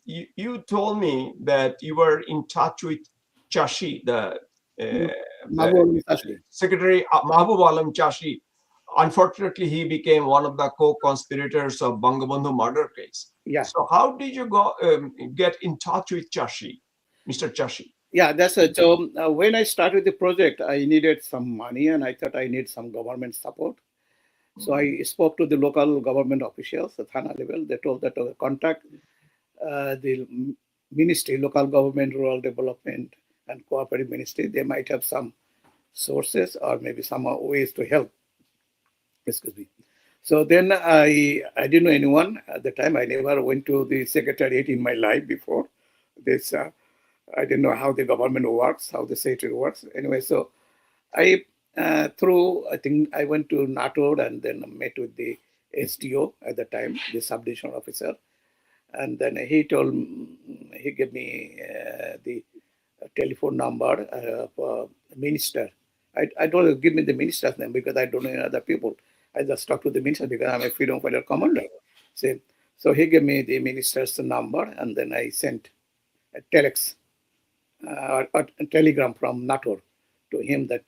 you told me that you were in touch with Chashi, the Secretary Mahbub Alam Chashi. Unfortunately, he became one of the co-conspirators of Bangabandhu murder case. Yeah. So how did you get in touch with Chashi, Mr. Chashi? Yeah, that's it. So when I started the project, I needed some money, and I thought I need some government support. So I spoke to the local government officials at Thana level. They told that to contact the ministry, local government, rural development, and cooperative ministry. They might have some sources or maybe some ways to help. Excuse me. So then I didn't know anyone at the time. I never went to the secretariat in my life before this. I didn't know how the government works, how the secretary works. Anyway, so I think I went to NATO and then met with the SDO at the time, the subdivision officer, and then he gave me the telephone number of a minister. I told him, give me the minister's name because I don't know any other people. I just talked to the minister because I'm a freedom fighter commander. So he gave me the minister's number, and then I sent a telex or a telegram from NATO to him that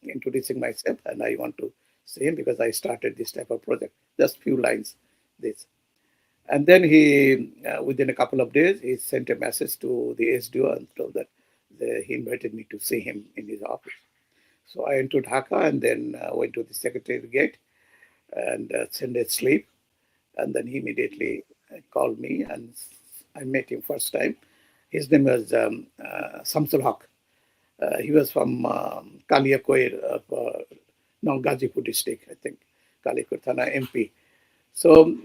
introducing myself, and I want to see him because I started this type of project. Just few lines, this. And then he, within a couple of days, he sent a message to the SDO and told that he invited me to see him in his office. So I went to Dhaka and then went to the Secretariat Gate and sent a slip. And then he immediately called me and I met him first time. His name was Samsul Haq. He was from Kaliakoir of now Gazipur district, I think, Kaliakoir Thana MP. So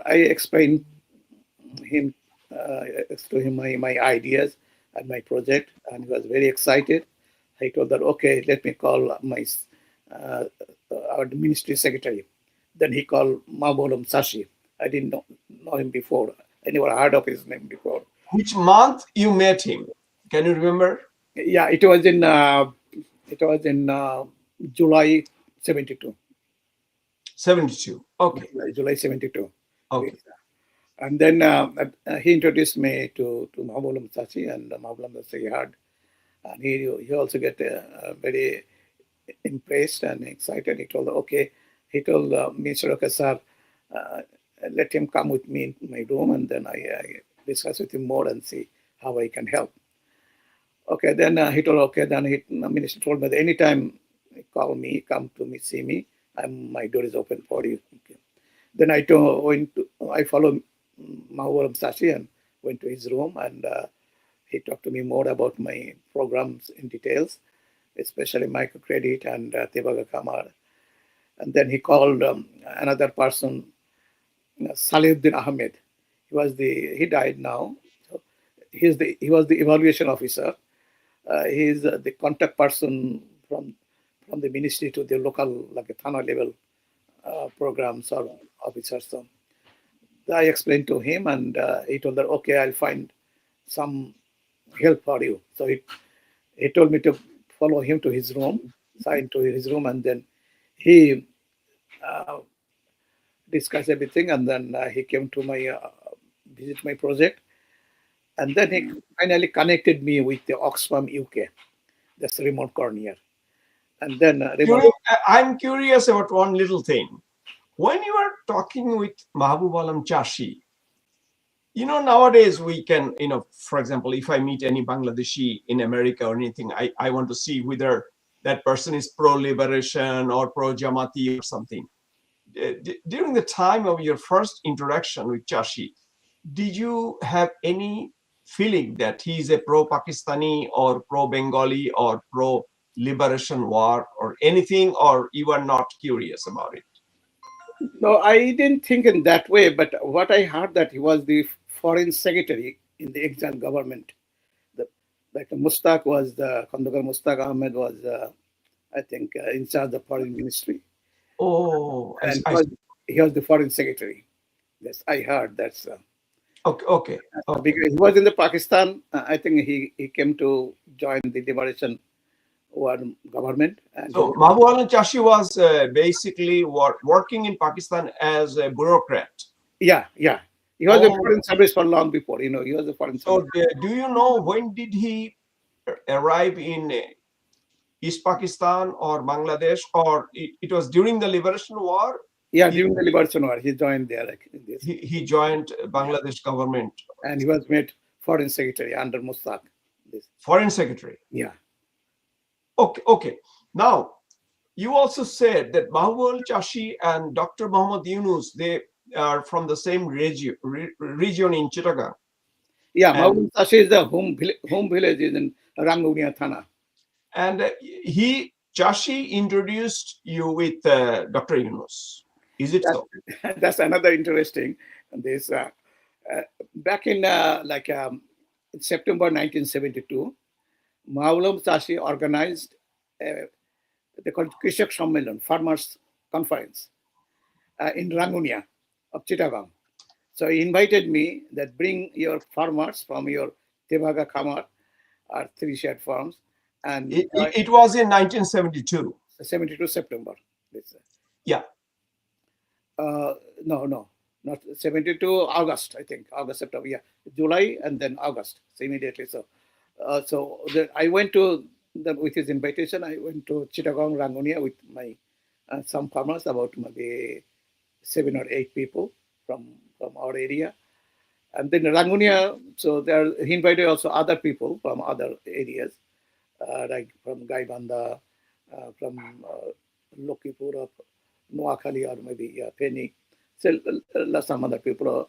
I explained him to him my ideas and my project, and he was very excited. I told that okay, let me call my uh, our ministry secretary. Then he called Mabolam Sashi. I didn't know him before. I never heard of his name before. Which month you met him? Can you remember? Yeah, it was in July 72. 72. Okay. July 72. Okay. And then he introduced me to Mahabulam Sachi, and Mahabulam Sachi heard. And he also get very impressed and excited. He told, okay, he told me, sir, okay, sir, uh, let him come with me in my room, and then I discuss with him more and see how I can help. Okay, then he told, okay, then the minister told me that anytime call me, come to me, see me, my door is open for you. Okay. Then I followed Mahawaram Sashi and went to his room, and he talked to me more about my programs in details, especially microcredit and Tebaga Kamar. And then he called another person, Salihuddin Ahmed. He died now. So he was the evaluation officer. He is the contact person from the ministry to the local, like a Thana level programs or officers. So I explained to him, and he told that okay, I'll find some help for you. So he told me to follow him to his room, sign to his room, and then he uh, discussed everything, and then he came to my visit my project, and then he finally connected me with the Oxfam UK, that's remote cornea, and then remote. I'm curious about one little thing. When you are talking with Mahbub Alam Chashi, nowadays we can, for example, if I meet any Bangladeshi in America or anything, I want to see whether that person is pro-liberation or pro-Jamati or something. During the time of your first interaction with Chashi, did you have any feeling that he is a pro-Pakistani or pro-Bengali or pro-liberation war or anything, or you are not curious about it? No, I didn't think in that way, but what I heard that he was the foreign secretary in the exile government. The, like Mustaq was the Khandakar Mustaq Ahmed was, I think, in charge of the foreign ministry, Oh, and I he was the foreign secretary. Yes, I heard that's. Okay, okay, okay. Because he was in the Pakistan, I think he came to join the liberation war government, and So Mahbub Alam Chashi was basically working in Pakistan as a bureaucrat. yeah, he was a Oh, foreign service for long before. He was a foreign service. so do you know when did he arrive in East Pakistan or Bangladesh, or it was during the Liberation War? Yeah, He, during the liberation war, he joined there like in this, he joined Bangladesh government, and he was made foreign secretary under Mustaq. This, foreign secretary. yeah, Okay, okay. Now, you also said that Mahbub Chashi and Dr. Muhammad Yunus, they are from the same region in Chittagong. yeah. And Mahbub Sashi is the home village is in Rangunia Thana. and Chashi introduced you with Dr. Yunus. Is it so? That's another interesting. This back in September 1972, Maulam Sashi organized they called Krishak Sammelan, Farmers Conference in Rangunia of Chittagong. So he invited me that bring your farmers from your Tebaga Kamar or three shared farms and It was in 1972. 72 September. This, Yeah. no, not 72 August, I think. August, September, yeah. July and then August. So immediately. I went to, with his invitation, I went to Chittagong, Rangonia with my some farmers, about maybe 7 or 8 people. from our area. And then Rangunia, so there he invited also other people from other areas, like from Gaibanda, from Lokipur, or Noakhali, or maybe Feni. So some other people.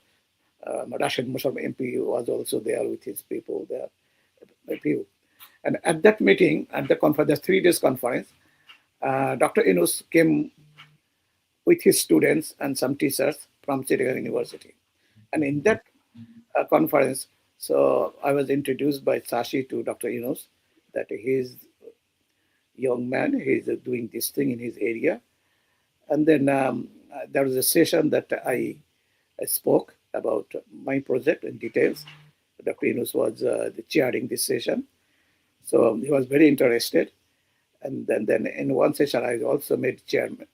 Rashid Musharraf MP was also there with his people there, a few. And at that meeting, at the conference, the 3 days conference, Dr. Yunus came with his students and some teachers from Chittagong University. And in that conference, so I was introduced by Sashi to Dr. Yunus that he's young man, he's doing this thing in his area. And then there was a session that I spoke about my project in details. Dr. Yunus was the chairing this session. So he was very interested. And then in one session, I also made chairman.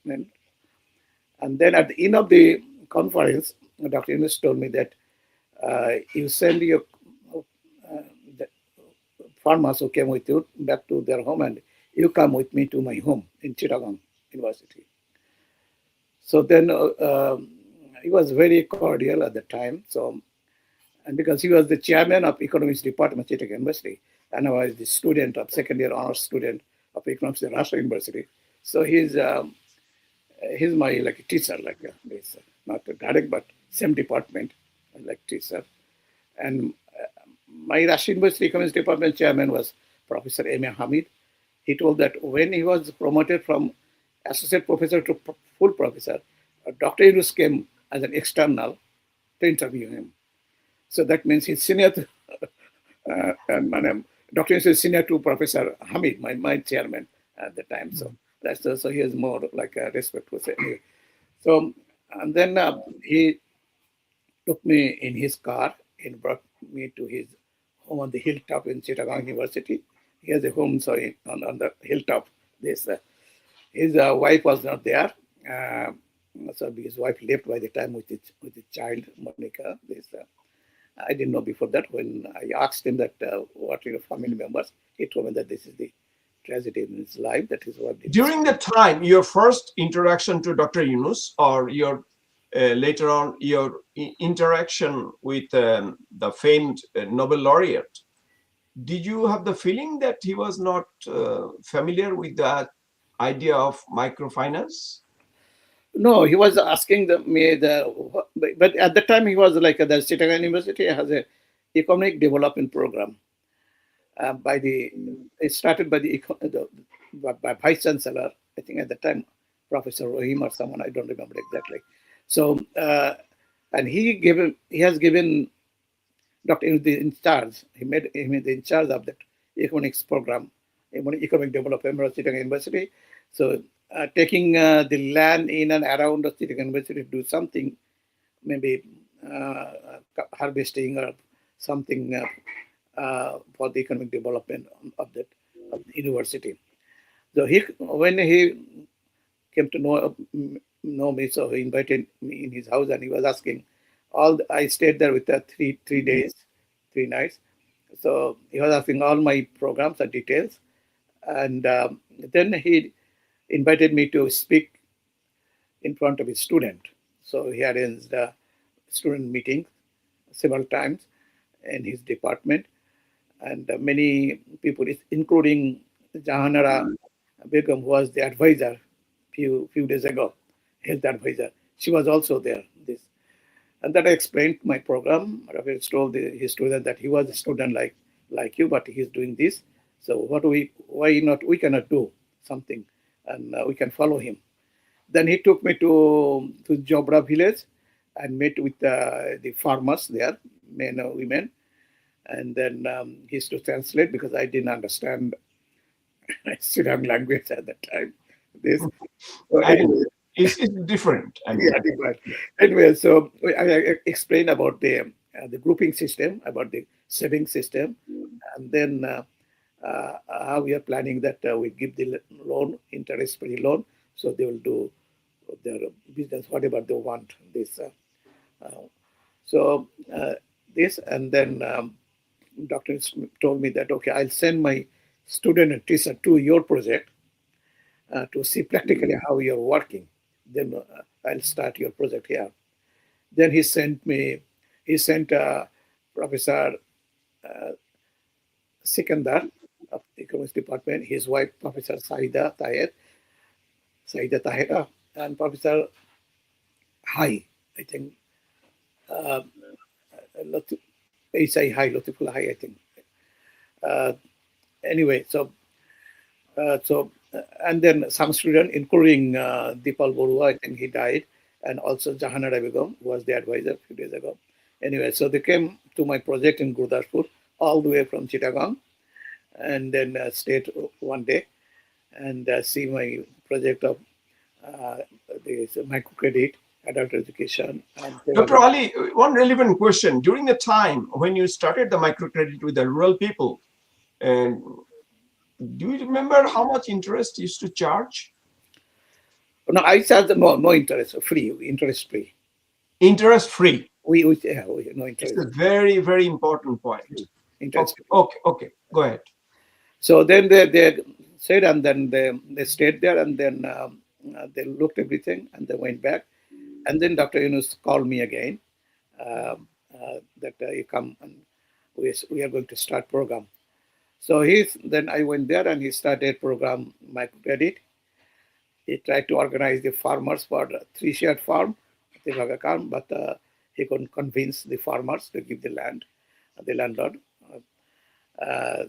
And then at the end of the conference, Dr. Yunus told me that you send your the farmers who came with you back to their home, and you come with me to my home in Chittagong University. So then he was very cordial at the time. So, and because he was the chairman of economics department at Chittagong University, and I was the student of second year honors student of economics at Rashtra University. So he's my like teacher, like he's not a direct but same department, like teacher. And my Rashtra University economics department chairman was Professor M.A. Hamid. He told that when he was promoted from associate professor to full professor, Dr. Yunus came as an external to interview him. So that means he's senior to, Dr. Yunus is senior to Professor Hamid, my chairman at the time. So that's so he has more like a respect for it. Anyway. So and then he took me in his car and brought me to his home on the hilltop in Chittagong University. He has a home on the hilltop. This his wife was not there. So his wife left by the time with the child, Monica. This I didn't know before that. When I asked him that what are your family members, he told me that this is the tragedy in his life. That is what. During the time, your first introduction to Dr. Yunus, or your later on your interaction with the famed Nobel laureate, did you have the feeling that he was not familiar with that idea of microfinance? No, he was asking me but at the time he was like the Chittagong University has a economic development program it started by by Vice Chancellor, I think at the time Professor Rahim or someone, I don't remember exactly. So and he has given Dr. Yunus in charge. He made him in charge of that economics program, economic development of Chittagong University. So taking the land in and around the Chittagong University to do something, maybe harvesting or something for the economic development of the university. So when he came to know me, so he invited me in his house and he was asking I stayed there with 3 days, 3 nights. So he was asking all my programs and details. And then he invited me to speak in front of his student. So he arranged student meetings several times in his department. And many people, including Jahanara Begum, who was the advisor few days ago, health advisor. She was also there. And that I explained my program. I told his student that he was a student like you, but he's doing this. So we cannot do something, and we can follow him. Then he took me to Jobra village and met with the farmers there, men and women. And then he used to translate because I didn't understand Srilankan language at that time. So It's different. Different. Anyway, so I explained about the grouping system, about the saving system, and then how we are planning that we give the loan, interest-free loan, so they will do their business, whatever they want. This, and then Dr. told me that, okay, I'll send my student and teacher to your project to see practically how you're working. Then I'll start your project here. Then he sent Professor Sikandar of the Economics Department, his wife, Professor Saida Tahira, and Professor Hai, I think, uh, Isai Hai, Latifullah Hai, I think. Uh, anyway, and then some student, including Dipal Borua, I think he died, and also Jahanara Begum, who was the advisor a few days ago. Anyway, so they came to my project in Gurdaspur, all the way from Chittagong, and then stayed one day and see my project of uh, this microcredit, adult education, and Dr. Ali, one relevant question. During the time when you started the microcredit with the rural people, and do you remember how much interest you used to charge? no, I charge no interest, free, interest free. Interest free. We no It's interest. a very, very important point. Interest. Okay. Go ahead. So then they said, and then they stayed there, and then they looked everything, and they went back. And then Dr. Yunus called me again that you come and we are going to start program. So then I went there and he started program microcredit. He tried to organize the farmers for three shared farm, but he couldn't convince the farmers to give the land, the landlord.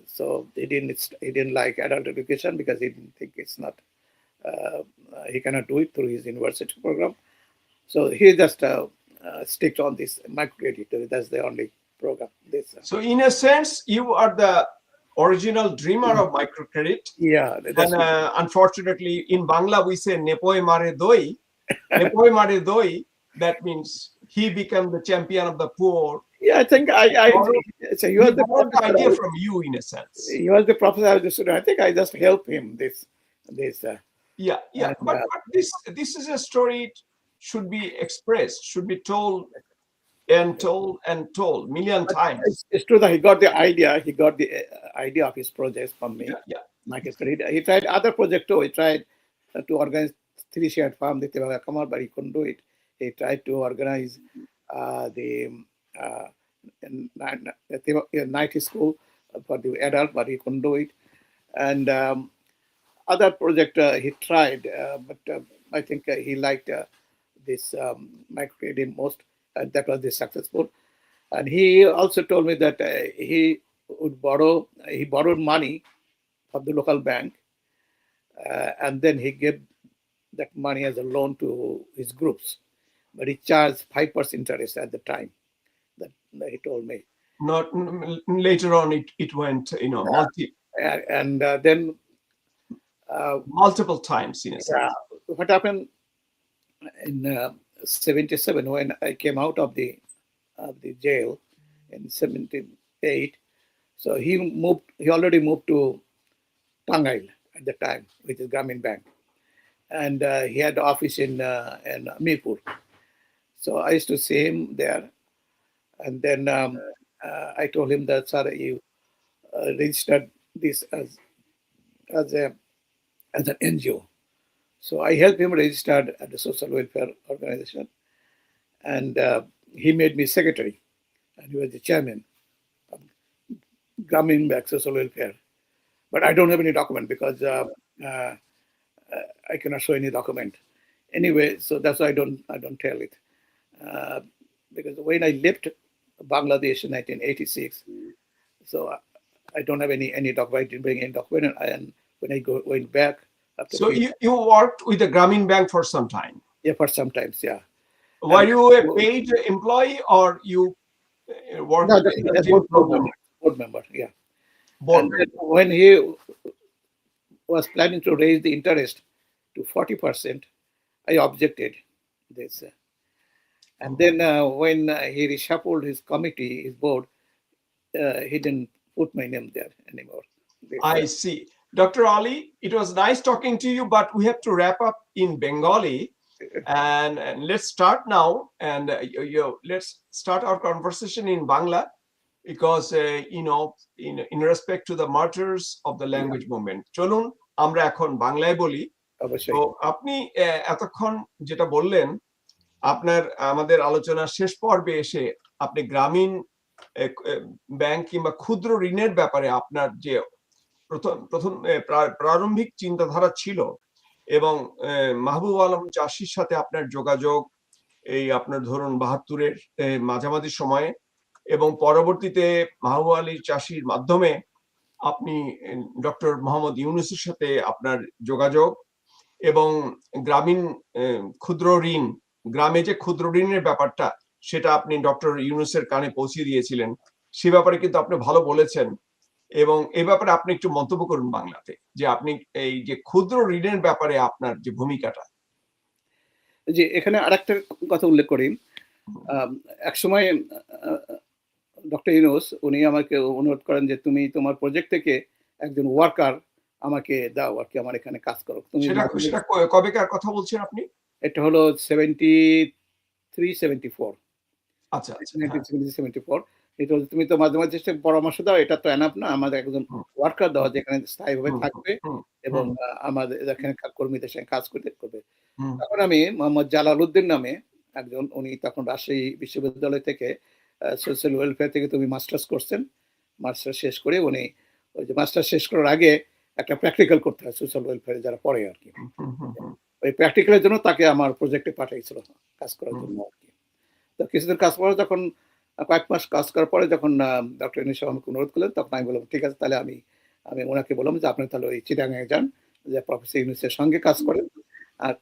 So he didn't like adult education because he didn't think it's not he cannot do it through his university program. So he just sticked on this microcredit. That's the only program. So in a sense, you are the original dreamer of microcredit. Yeah. And unfortunately, in Bangla, we say Nepoi Mare Doi. Nepoi Mare Doi, that means he became the champion of the poor. Yeah, I think so he was the idea from you, in a sense. He was the professor of the student. I think I just helped him Yeah. And, but this is a story. It should be expressed, should be told and told million times. It's true that he got the idea. He got the idea of his project from me. Yeah. He tried other project too. He tried to organize three shared farm, but he couldn't do it. He tried to organize the night school for the adult, but he couldn't do it. And other project he tried, but I think he liked this microcredit most, and that was the successful. And he also told me that he borrowed money from the local bank, and then he gave that money as a loan to his groups, but he charged 5% interest at the time. That he told me. Not later on, it went, and then multiple times in a sense. What happened in 77 when I came out of the jail in 78? So he already moved to Tangail at the time, which is Grameen Bank, and he had office in Mirpur. So I used to see him there, and then I told him that, sir, you registered this as an NGO. So I helped him register at the social welfare organization, and he made me secretary, and he was the chairman of Grameen Bank Social Welfare. But I don't have any document because I cannot show any document. Anyway, so that's why I don't tell it. Because when I left Bangladesh in 1986, so I don't have any document. I didn't bring any document, and when I went back. So you worked with the Grameen Bank for some time? Yeah, for some times, yeah. Were you a paid employee or you worked as a board member, yeah. And when he was planning to raise the interest to 40%, I objected this. And then when he reshuffled his committee, his board, he didn't put my name there anymore. I see. Dr. Ali, it was nice talking to you, but we have to wrap up in Bengali. And let's start now. And let's start our conversation in Bangla, because, in respect to the martyrs of the language movement. চলুন আমরা এখন বাংলায় বলি। তো আপনি এতক্ষণ যেটা বললেন আপনার আমাদের আলোচনার শেষ পর্বে এসে আপনি গ্রামীণ ব্যাংক কিংবা ক্ষুদ্র ঋণের ব্যাপারে আপনার যে প্রথম প্রারম্ভিক চিন্তাধারা ছিল এবং মাহবুব আলম চাষির সাথে আপনার যোগাযোগ এই আপনার ধরুন ৭২-এর মাঝামাঝি সময়ে এবং পরবর্তীতে মাহবুব আলী চাষির মাধ্যমে আপনি ডক্টর মোহাম্মদ ইউনুসের সাথে আপনার যোগাযোগ এবং গ্রামীণ ক্ষুদ্র ঋণ, গ্রামে যে ক্ষুদ্র ঋণের ব্যাপারটা সেটা আপনি ডক্টর ইউনুসের কানে পৌঁছে দিয়েছিলেন, সে ব্যাপারে কিন্তু আপনি ভালো বলেছেন। এবং এই ব্যাপারে আপনি একটু মন্তব্য করুন বাংলাতে, যে আপনি এই যে ক্ষুদ্র ঋণের ব্যাপারে আপনার যে ভূমিকাটা। যে এখানে আরেকটা কথা উল্লেখ করি, এক সময় ডক্টর ইউনুস উনি আমাকে অনুরোধ করেন যে তুমি তোমার প্রজেক্ট থেকে একজন ওয়ার্কার আমাকে দাও আর কি, আমার এখানে কাজ করো। তুমি সেটা কবেকার কথা বলছেন আপনি? এটা হলো 73-74। আচ্ছা, 1974। এটা হলো তুমি তো মাঝে মাঝে পরামর্শ দাও, এটা তো এনাফ না, আমাদের একজন ওয়ার্কার দাও যেখানে স্থায়ীভাবে থাকবে এবং আমাদের এখানে কর্মীদের সঙ্গে কাজ করবে। তখন আমি মোহাম্মদ জালালউদ্দিন নামে একজন, উনি তখন রাজশাহী বিশ্ববিদ্যালয় থেকে সোশ্যাল ওয়েলফেয়ার থেকে তুমি মাস্টার্স করছেন, মাস্টার্স শেষ করে উনি ওই যে মাস্টার্স শেষ করার আগে একটা প্র্যাকটিক্যাল করতে হয় সোশ্যাল ওয়েলফেয়ারে যারা পড়ে আর কি, ওই প্র্যাকটিক্যালের জন্য তাকে আমার প্রজেক্টে পাঠাইছিল কাজ করার জন্য আর কি। তো কিছুদিন কাজ করে যখন কয়েক মাস কাজ করার পরে যখন ডক্টর ইউনুস আমাকে অনুরোধ করলেন, তখন আমি বললাম ঠিক আছে, তাহলে আমি ওনাকে বললাম যে আপনি তাহলে ওই চিটাগাঙে যান, যে প্রফেসর ইউনুসের সঙ্গে কাজ করেন, আর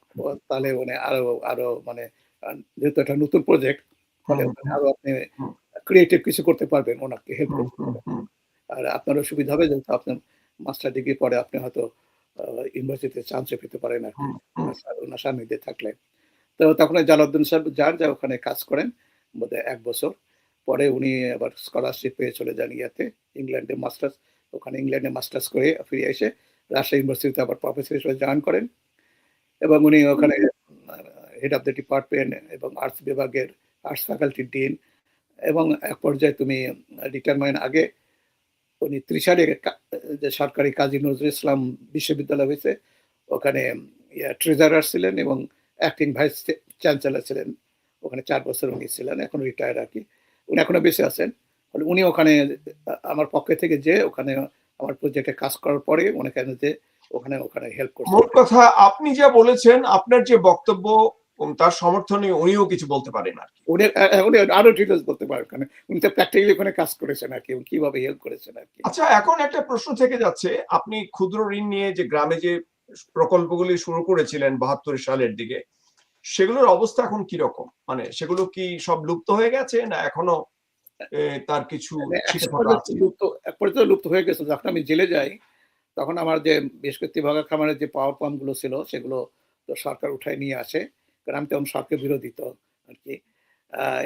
তাহলে মানে আরো মানে যেহেতু একটা নতুন প্রজেক্ট, তাহলে আরো আপনি ক্রিয়েটিভ কিছু করতে পারবেন, ওনাকে হেল্প করতে পারবেন, আর আপনারও সুবিধা হবে, যেহেতু আপনার মাস্টার ডিগ্রি পরে আপনি হয়তো ইউনিভার্সিটিতে চান্সও পেতে পারেন আর কি ওনার সান্নিধ্যে থাকলে। তো তখন জালাউদ্দিন সাহেব যান, যা ওখানে কাজ করেন বোধহয় 1 বছর, পরে উনি আবার স্কলারশিপ পেয়ে চলে যান ইয়াতে ইংল্যান্ডে মাস্টার্স, ওখানে ইংল্যান্ডে মাস্টার্স করে ফিরে এসে রাজশাহী ইউনিভার্সিটিতে আবার প্রফেসর হিসেবে জয়েন করেন এবং উনি ওখানে হেড অফ দ্য ডিপার্টমেন্ট এবং আর্টস বিভাগের আর্টস ফ্যাকাল্টির ডিন, এবং এক পর্যায়ে তুমি রিটায়ারমেন্ট আগে উনি ত্রিশালে যে সরকারি কাজী নজরুল ইসলাম বিশ্ববিদ্যালয় হয়েছে, ওখানে ট্রেজারার ছিলেন এবং অ্যাক্টিং ভাইস চ্যান্সেলর ছিলেন, ওখানে 4 বছর উনি ছিলেন, এখন রিটায়ার আর কি, উনি এখনো বেঁচে আছেন। উনি ওখানে আমার পক্ষে থেকে যে ওখানে আমার প্রজেক্টে কাজ করার পরে ওখানে যে ওখানে হেল্প করছেন। মোট কথা আপনি যা বলেছেন, আপনার যে বক্তব্য তার সমর্থনে উনিও কিছু বলতে পারেন আর কি, উনি আরো ডিটেলস বলতে পারেন, কারণ উনি তো প্র্যাকটিক্যালি ওখানে কাজ করেছেন আর কি, কিভাবে হেল্প করেছেন আর কি। আচ্ছা, এখন একটা প্রশ্ন থেকে যাচ্ছে, আপনি ক্ষুদ্র ঋণ নিয়ে যে গ্রামে যে প্রকল্পগুলি শুরু করেছিলেন ৭২ সালের দিকে, সেগুলোর অবস্থা এখন কি রকম? মানে সেগুলো কি সব লুপ্ত হয়ে গেছে, না এখনো তার কিছু এক পর্যায়ে লুপ্ত হয়ে গেছে। যখন আমি জেলে যাই তখন আমার যে বেশ কয়েকটি খামারের যে পাওয়ার পাম্প গুলো ছিল সেগুলো তো সরকার উঠায় নিয়ে আসে, কারণ আমি তখন সরকার বিরোধী তো আর কি,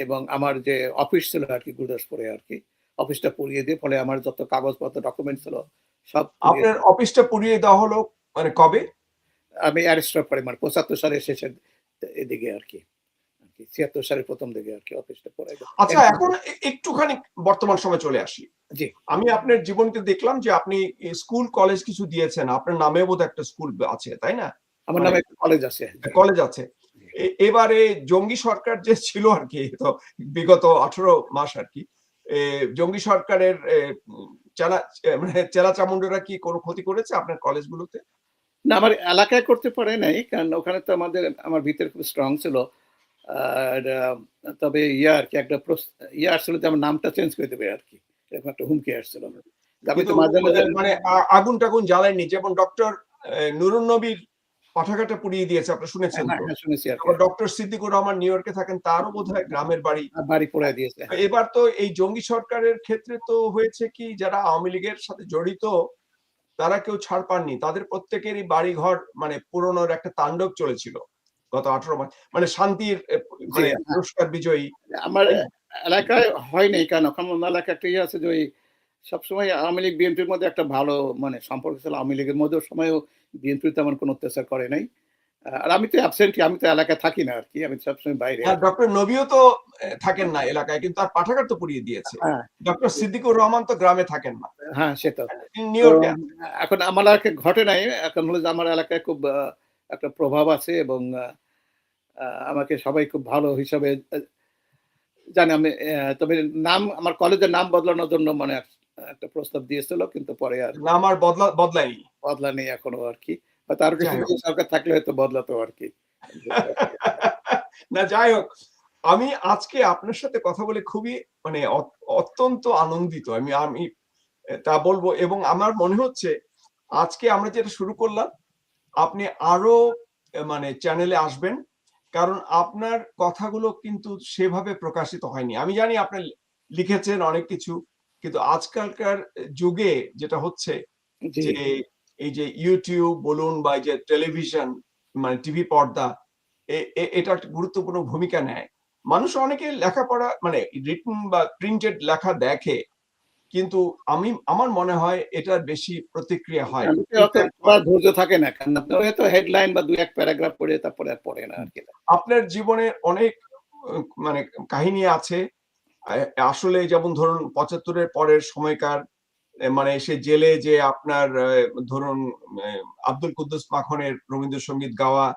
এবং আমার যে অফিস ছিল আর কি গুরুদাসপুরে আর কি, অফিসটা পুড়িয়ে দিয়ে, ফলে আমার যত কাগজপত্র ডকুমেন্ট ছিল সব। আপনার অফিসটা পুড়িয়ে দেওয়া হলো মানে কবে? আমি অ্যারেস্টের পরে, মানে ৭৫ সালের শেষের এদিকে আর কি, ৭৬ সালের প্রথম দিকে আর কি অফিসটা পড়ে। আচ্ছা, এখন একটুখানি বর্তমান সময় চলে আসি। জি, আমি আপনার জীবনীতে দেখলাম যে আপনি স্কুল কলেজ কিছু দিয়েছেন, আপনার নামে বোধ একটা স্কুল আছে, তাই না? আমার নামে কলেজ আছে। কলেজ আছে। এবারে জঙ্গি সরকার যে ছিল আর কি, তো বিগত 18 মাস আর কি, জঙ্গি সরকারের চেলা চামুন্ডরা কি কোনো ক্ষতি করেছে আপনার কলেজগুলোতে? না, আমার এলাকায় করতে পারে নাই, কারণ ওখানে তো আমার ভিতরে খুব স্ট্রং ছিল। আর তবে আর কি একটা আসছিল যে আমার নামটা চেঞ্জ করে দেবে আর কি, এরকম একটা হুমকি আসছিল। আমি তো মাঝে মাঝে মানে আগুন টাগুন জ্বালায়নি, যেমন ডক্টর নুরুন নবীর পাঠাগারটা পুড়িয়ে দিয়েছে, আপনি শুনেছেন তো? হ্যাঁ, শুনেছি আর কি। ডক্টর সিদ্দিকুর রহমান নিউ ইয়র্কে থাকেন, তারও বোধহয় গ্রামের বাড়ি পোড়ায় দিয়েছে। এবার তো এই জঙ্গি সরকারের ক্ষেত্রে তো হয়েছে কি, যারা আওয়ামী লীগের সাথে জড়িত তারা কেউ ছাড় পাননি, তাদের প্রত্যেকেরই বাড়ি ঘর মানে পুরনোর একটা তাণ্ডব চলেছিল গত 18 মাস, মানে শান্তির মানে পুরস্কার বিজয়ী। আমার এলাকায় হয় নাই, কারণ আমার এলাকা একটা আছে যে ওই সবসময় আওয়ামী লীগ বিএনপির মধ্যে একটা ভালো মানে সম্পর্ক ছিল, আওয়ামী লীগের মধ্যেও সময়ও বিএনপি তেমন কোনো অত্যাচার করে নাই। আর আমি তো অ্যাবসেন্টলি, আমি তো এলাকায় থাকি না আর কি, আমি সবসময় বাইরে। ডক্টর নবীও তো থাকেন না এলাকায়, কিন্তু তার পাঠাগার তো পুড়িয়ে দিয়েছে। ডক্টর সিদ্দিকুর রহমান তো গ্রামে থাকেন না, হ্যাঁ সে তো নিউ ইয়র্কে। এখন আমার এলাকায় ঘটে নাই, এখন হলো যে আমার এলাকায় খুব একটা প্রভাব আছে এবং আমাকে সবাই খুব ভালো হিসাবে জানে। আমি তবে নাম, আমার কলেজের নাম বদলানোর জন্য মানে একটা প্রস্তাব দিয়েছিল, কিন্তু পরে আর নাম আর বদলায়নি। বদলা নেই এখনো আর কি। হয়তো আরো যাই হোক। কিছুদিন সরকার থাকলে হয়তো বদলাতো আর কি। না, যাই হোক। আমি আজকে আপনার সাথে কথা বলে খুবই মানে অত্যন্ত আনন্দিত। আমি আমি তা বলব, এবং আমার মনে হচ্ছে আজকে আমরা যেটা শুরু করলাম, আপনি আরো মানে চ্যানেলে আসবেন। কারণ আপনার কথাগুলো কিন্তু সেভাবে প্রকাশিত হয়নি। আমি জানি আপনি লিখেছেন অনেক কিছু, কিন্তু আজকালকার যুগে যেটা হচ্ছে জি, যে এই যে ইউটিউব বলুন বা এই যে টেলিভিশন মানে টিভি পর্দা, এটা একটা গুরুত্বপূর্ণ ভূমিকা নেয়। মানুষ অনেকে লেখাপড়া মানে রিটন বা প্রিন্টেড লেখা দেখে, কিন্তু আমার মনে হয় এটার বেশি প্রতিক্রিয়া হয়, আমাকে অত ইমপ্যাক্ট হয়। পড়ার ধৈর্য থাকে না। কারণ আপনার হয়তো হেডলাইন বা ২-১ প্যারাগ্রাফ পড়ে তারপরে আর পড়ে না আর কি। আপনার জীবনে অনেক মানে কাহিনী আছে। আসলে যেমন ধরুন ৭৫ এর পরের সময়কার মানে সে জেলে যে আপনার ধরুন আব্দুল কুদ্দুস মাখনের রবীন্দ্রসঙ্গীত গাওয়া,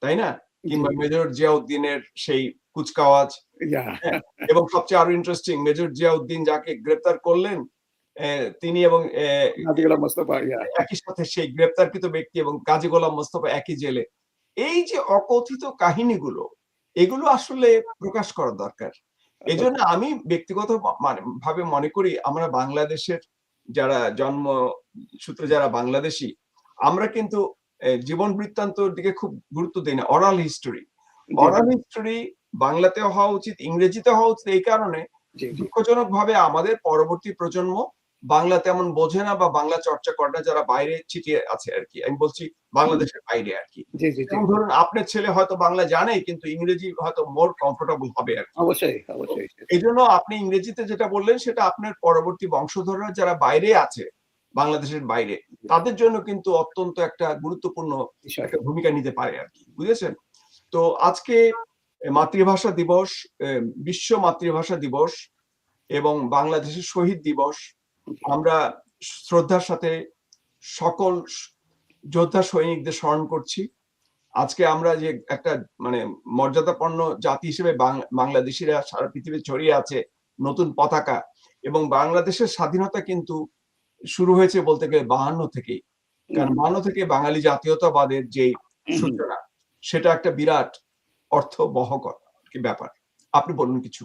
তাই না? জি, কিংবা মেজর জিয়াউদ্দিনের সেই কুচকাওয়াজ। ইয়া হ্যাঁ? এবং সবচেয়ে আরো ইন্টারেস্টিং, মেজর জিয়াউদ্দিন যাকে গ্রেপ্তার করলেন, তিনি এবং নাজিগুলা মোস্তফা, ইয়া একই সাথে সেই গ্রেপ্তারকৃত ব্যক্তি এবং কাজী গোলাম মোস্তফা একই জেলে। এই যে অকথিত কাহিনীগুলো, এগুলো আসলে প্রকাশ করা দরকার। এজন্য আমি ব্যক্তিগত মানে ভাবে মনে করি আমরা বাংলাদেশের যারা জন্ম সূত্রে যারা বাংলাদেশী, আমরা কিন্তু জীবন বৃত্তান্তর দিকে খুব গুরুত্ব দেই না। Oral history. জি, জি, ওরাল হিস্টোরি বাংলাতেও হওয়া উচিত, ইংরেজিতে হওয়া উচিত, এই কারণে জি, জি, দুঃখজনকভাবে আমাদের পরবর্তী প্রজন্ম বাংলা তেমন বোঝে না বা বাংলা চর্চা করে না, যারা বাইরে ছিটিয়ে আছে আরকি। আমি বলছি বাংলাদেশের বাইরে আরকি। জি, জি, জি, যেমন ধরুন আপনার ছেলে হয়তো বাংলা জানে, কিন্তু ইংরেজি হয়তো মোর কমফোর্টেবল হবে আরকি। অবশ্যই, তো অবশ্যই। এইজন্য আপনি ইংরেজিতে যেটা বললেন সেটা আপনার পরবর্তী বংশধররা যারা বাইরে আছে, বাংলাদেশের বাইরে, তাদের জন্য কিন্তু অত্যন্ত একটা গুরুত্বপূর্ণ বিষয়। একটা ভূমিকা নিতে পারে আরকি। বুঝেছেন? তো আজকে মাতৃভাষা দিবস, এ বিশ্ব মাতৃভাষা দিবস এবং বাংলাদেশের শহীদ দিবস। জি, আমরা শ্রদ্ধার সাথে সকল যোদ্ধা সৈনিকদের স্মরণ করছি। আজকে আমরা যে একটা মানে মর্যাদাপন্ন জাতি হিসেবে বাংলাদেশিরা সারা পৃথিবী ছড়িয়ে আছে নতুন পতাকা, এবং বাংলাদেশের স্বাধীনতা কিন্তু শুরু হয়েছে বলতে গেলে ৫২ থেকেই। কারণ ৫২ থেকে বাঙালি জাতীয়তাবাদের যে সূচনা, সেটা একটা বিরাট অর্থবহকর ব্যাপার। আপনি বলুন কিছু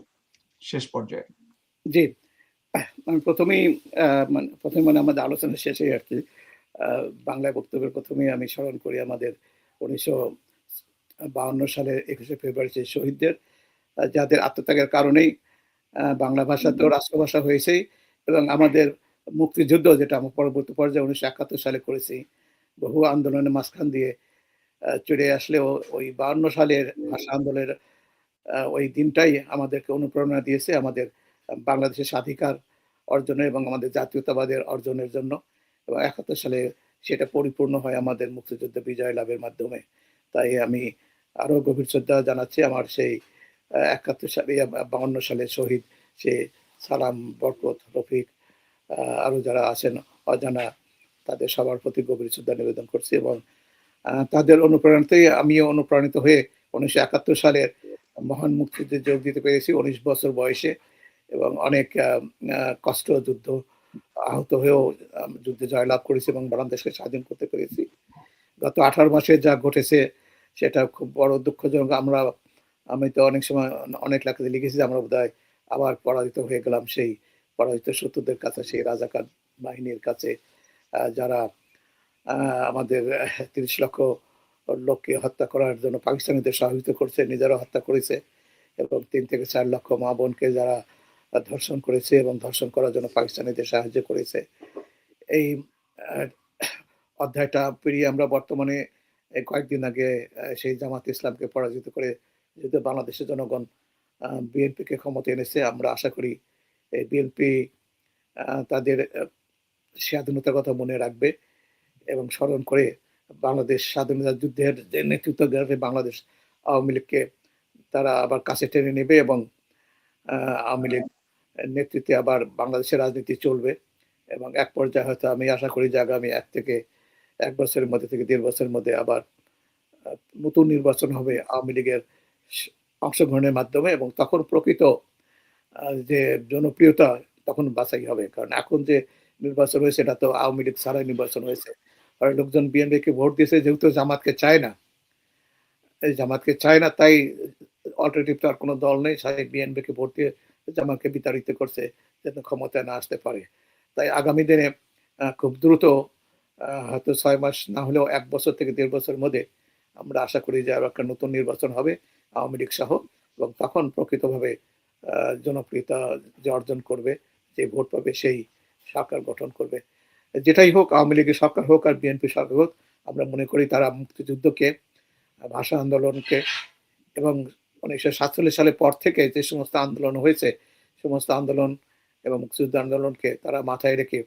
শেষ পর্যায়ে। জি। আমি ১ম মানে আমাদের আলোচনা শেষে আরকি আ বাংলায় বক্তব্যের ১ম এই আমি স্মরণ করি আমাদের ১৯৫২ সালের ২১শে ফেব্রুয়ারি সেই শহীদদের, যাদের আত্মত্যাগের কারণেই বাংলা ভাষা তো রাষ্ট্রভাষা হয়েছেই, এবং আমাদের মুক্তিযুদ্ধ যেটা আমরা পরবর্তী পর্যায়ে ১৯৭১ সালে করেছি, বহু আন্দোলনের মাঝখান দিয়ে চলে আসলেও ওই ৫২ সালের ভাষা আন্দোলনের ওই দিনটাই আমাদেরকে অনুপ্রেরণা দিয়েছে আমাদের বাংলাদেশের স্বাধিকার অর্জনের এবং আমাদের জাতীয়তাবাদের অর্জনের জন্য। এবং ৭১ সালে সেটা পরিপূর্ণ হয় আমাদের মুক্তিযুদ্ধ বিজয় লাভের মাধ্যমে। তাই আমি আরো গভীর শ্রদ্ধা জানাচ্ছি আমার সেই ৭১ সালে ৫২ সালে শহীদ সে সালাম, বরকত, রফিক, আরো যারা আছেন অজানা, তাদের সবার প্রতি গভীর শ্রদ্ধা নিবেদন করছি। এবং তাদের অনুপ্রেরণাতেই আমিও অনুপ্রাণিত হয়ে ১৯৭১ সালের মহান মুক্তিযুদ্ধে যোগ দিতে পেরেছি ১৯ বছর বয়সে, এবং অনেক কষ্ট, যুদ্ধ, আহত হয়েও যুদ্ধে জয়লাভ করেছি এবং বাংলাদেশকে স্বাধীন করতে পেরেছি। গত ১৮ মাসে যা ঘটেছে সেটা খুব বড় দুঃখজনক। আমি তো অনেক সময় অনেক লেখাতে লিখেছি যে আমরা বোধহয় আবার পরাজিত হয়ে গেলাম সেই পরাজিত শত্রুদের কাছে, সেই রাজাকার বাহিনীর কাছে, যারা আমাদের ৩০ লক্ষ লোককে হত্যা করার জন্য পাকিস্তানিদের সহযোগিতা করছে, নিজেরাও হত্যা করেছে, এবং ৩ থেকে ৪ লক্ষ মা বোনকে যারা ধর্ষণ করেছে এবং ধর্ষণ করার জন্য পাকিস্তানিদের সাহায্য করেছে। এই আহ, অধ্যায়টা পেরিয়ে আমরা বর্তমানে এই কয়েকদিন আগে সেই জামাত ইসলামকে পরাজিত করে যদি বাংলাদেশের জনগণ বিএনপিকে ক্ষমতা এনেছে, আমরা আশা করি এই বিএনপি তাদের স্বাধীনতার কথা মনে রাখবে এবং স্মরণ করে বাংলাদেশ স্বাধীনতা যুদ্ধের যে নেতৃত্ব দেওয়া বাংলাদেশ আওয়ামী লীগকে তারা আবার কাছে টেনে নেবে, এবং আওয়ামী লীগ নেতৃত্বে আবার বাংলাদেশের রাজনীতি চলবে। এবং এক পর্যায়ে হয়তো আমি আশা করি যে আগামী ১ বছরের মধ্যে থেকে ১.৫ বছরের মধ্যে আবার নতুন নির্বাচন হবে আওয়ামী লীগের অংশগ্রহণের মাধ্যমে, এবং তখন প্রকৃত যে জনপ্রিয়তা তখন বাছাই হবে। কারণ এখন যে নির্বাচন হয়েছে এটা তো আওয়ামী লীগ ছাড়াই নির্বাচন হয়েছে। কারণ লোকজন বিএনপিকে ভোট দিয়েছে যেহেতু জামাতকে চায় না, এই জামাতকে চায় না, তাই অল্টারনেটিভ তো আর কোনো দল নেই, সাহেব বিএনপিকে ভোট দিয়ে জামাতকে বিতাড়িত করছে যাতে ক্ষমতায় না আসতে পারে। তাই আগামী দিনে খুব দ্রুত হয়তো 6 মাস না হলেও 1 বছর থেকে 1.5 বছরের মধ্যে আমরা আশা করি যে আরো একটা নতুন নির্বাচন হবে আওয়ামী লীগ সহ, এবং তখন প্রকৃতভাবে জনপ্রিয়তা যে অর্জন করবে, যে ভোট পাবে সেই সরকার গঠন করবে। যেটাই হোক, আওয়ামী লীগের সরকার হোক আর বিএনপি সরকার হোক, আমরা মনে করি তারা মুক্তিযুদ্ধকে, ভাষা আন্দোলনকে এবং 1947 সালের পর থেকে যে সমস্ত আন্দোলন হয়েছে সমস্ত আন্দোলন এবং মুক্তিযুদ্ধ আন্দোলনকে তারা মাথায় রেখে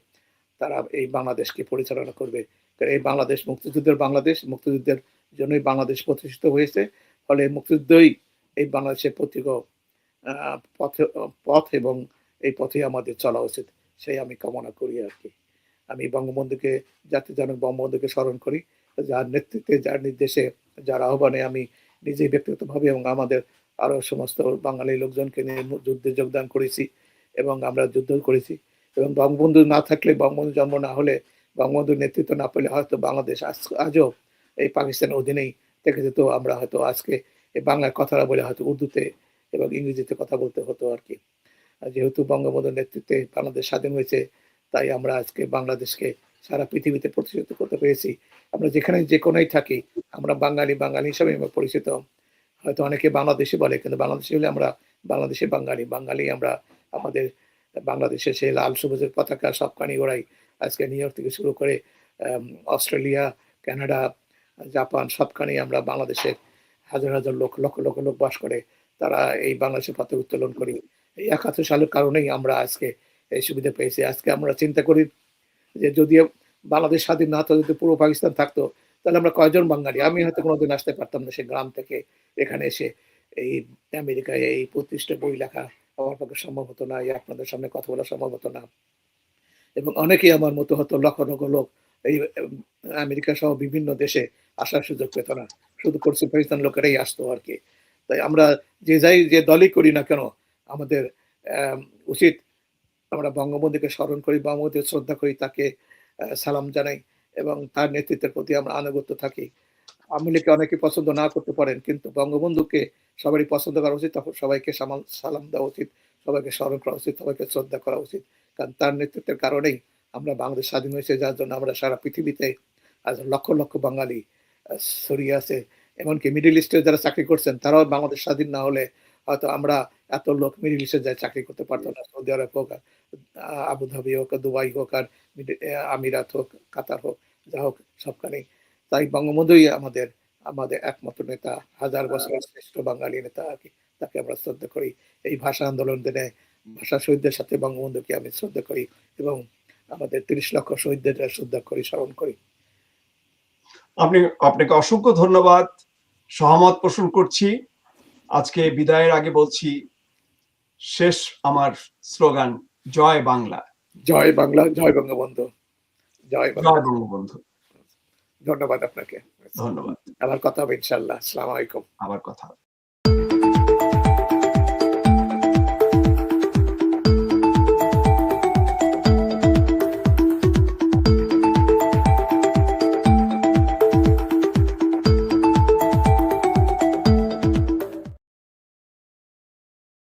তারা এই বাংলাদেশকে পরিচালনা করবে। এই বাংলাদেশ মুক্তিযুদ্ধের জন্যই বাংলাদেশ প্রতিষ্ঠিত হয়েছে। ফলে মুক্তিযুদ্ধই এই বাংলাদেশের প্রতীক পথ, এবং এই পথে আমাদের চলা উচিত, সেই আমি কামনা করি আর কি। আমি বঙ্গবন্ধুকে, জাতির জনক বঙ্গবন্ধুকে স্মরণ করি, যার নেতৃত্বে, যার নির্দেশে, যার আহ্বানে আমি নিজেই ব্যক্তিগতভাবে এবং আমাদের আরো সমস্ত বাঙালি লোকজনকে নিয়ে যুদ্ধে যোগদান করেছি এবং আমরা যুদ্ধ করেছি। এবং বঙ্গবন্ধু না থাকলে, বঙ্গবন্ধু জন্ম না হলে, বঙ্গবন্ধুর নেতৃত্ব না পেলে হয়তো বাংলাদেশ আজও এই পাকিস্তানের অধীনেই থেকে যেত। আমরা হয়তো আজকে এই বাংলার কথাটা বলে হয়তো উর্দুতে এবং ইংরেজিতে কথা বলতে হতো আর কি। যেহেতু বঙ্গবন্ধুর নেতৃত্বে বাংলাদেশ স্বাধীন হয়েছে, তাই আমরা আজকে বাংলাদেশকে সারা পৃথিবীতে প্রতিষ্ঠিত করতে পেরেছি। আমরা যেখানে যে কোনায় থাকি, আমরা বাঙালি হিসাবে আমরা পরিচিত। হয়তো অনেকে বাংলাদেশি বলে, কিন্তু বাংলাদেশি হলে আমরা বাংলাদেশি বাঙালি আমরা। আমাদের বাংলাদেশে সেই লাল সবুজের পতাকা সবখানি ওড়াই। আজকে নিউ ইয়র্ক থেকে শুরু করে অস্ট্রেলিয়া, কানাডা, জাপান সবখানি আমরা বাংলাদেশের হাজার হাজার লোক, লক্ষ লক্ষ লোক বাস করে, তারা এই বাংলাদেশের পতাকা উত্তোলন করি। এই 71 সালের কারণেই আমরা আজকে এই সুবিধা পেয়েছি। আজকে আমরা চিন্তা করি যে যদি বাংলাদেশ স্বাধীন না হতো, যদি পূর্ব পাকিস্তান থাকতো, তাহলে আমরা কয়জন বাঙালি, আমি হয়তো কোনোদিন আসতে পারতাম না সে গ্রাম থেকে এখানে এসে এই আমেরিকায় এই 25টা বই লেখা আমার পক্ষে সম্ভব হতো না, আপনাদের সামনে কথা বলা সম্ভব হতো না। এবং অনেকেই আমার মতো হতো, লক্ষ লক্ষ লোক এই আমেরিকা সহ বিভিন্ন দেশে আসার সুযোগ পেত না, শুধু পশ্চিম পাকিস্তান লোকেরাই আসতো আর কি। তাই আমরা যে দলই করি না কেন, আমাদের উচিত আমরা বঙ্গবন্ধুকে স্মরণ করি, বঙ্গবন্ধুকে শ্রদ্ধা করি, তাকে সালাম জানাই এবং তার নেতৃত্বের প্রতি আমরা আনুগত্য থাকি। আওয়ামী লীগকে অনেকে পছন্দ না করতে পারেন, কিন্তু বঙ্গবন্ধুকে সবারই পছন্দ করা উচিত, তখন সবাইকে সালাম দেওয়া উচিত, সবাইকে স্মরণ করা উচিত, সবাইকে শ্রদ্ধা করা উচিত। কারণ তার নেতৃত্বের কারণেই আমরা বাংলাদেশ স্বাধীন হয়েছে, যার জন্য আমরা সারা পৃথিবীতে আজ লক্ষ লক্ষ বাঙালি ছড়িয়ে আছে। এমনকি মিডিল ইস্টে যারা চাকরি করছেন, তারাও বাংলাদেশ স্বাধীন না হলে হয়তো আমরা এত লোক মিডিল ইস্টে যায় চাকরি করতে পারতো না। সৌদি আরব হোক, আবুধাবি হোক, দুবাই হোক, আর আমিরাত হোক, কাতার হোক, যা হোক সবখানেই। তাই বঙ্গবন্ধুই আমাদের আমাদের একমাত্র নেতা, হাজার বছরের শ্রেষ্ঠ বাঙালি নেতা আর কি। তাকে আমরা শ্রদ্ধা করি। এই ভাষা আন্দোলন দিনে ভাষা শহীদদের সাথে বঙ্গবন্ধুকে আমি শ্রদ্ধা করি এবং আমাদের 30 লক্ষ শহীদদের শ্রদ্ধা করি, স্মরণ করি। আপনাকে অসংখ্য ধন্যবাদ, সহমত পোষণ করছি। আজকে বিদায়ের আগে বলছি, শেষ আমার স্লোগান, জয় বাংলা। জয় বাংলা, জয় বঙ্গবন্ধু, জয় বঙ্গবন্ধু। ধন্যবাদ আপনাকে। ধন্যবাদ। আবার কথা হবে ইনশাআল্লাহ। আসসালামু আলাইকুম। আবার কথা হবে।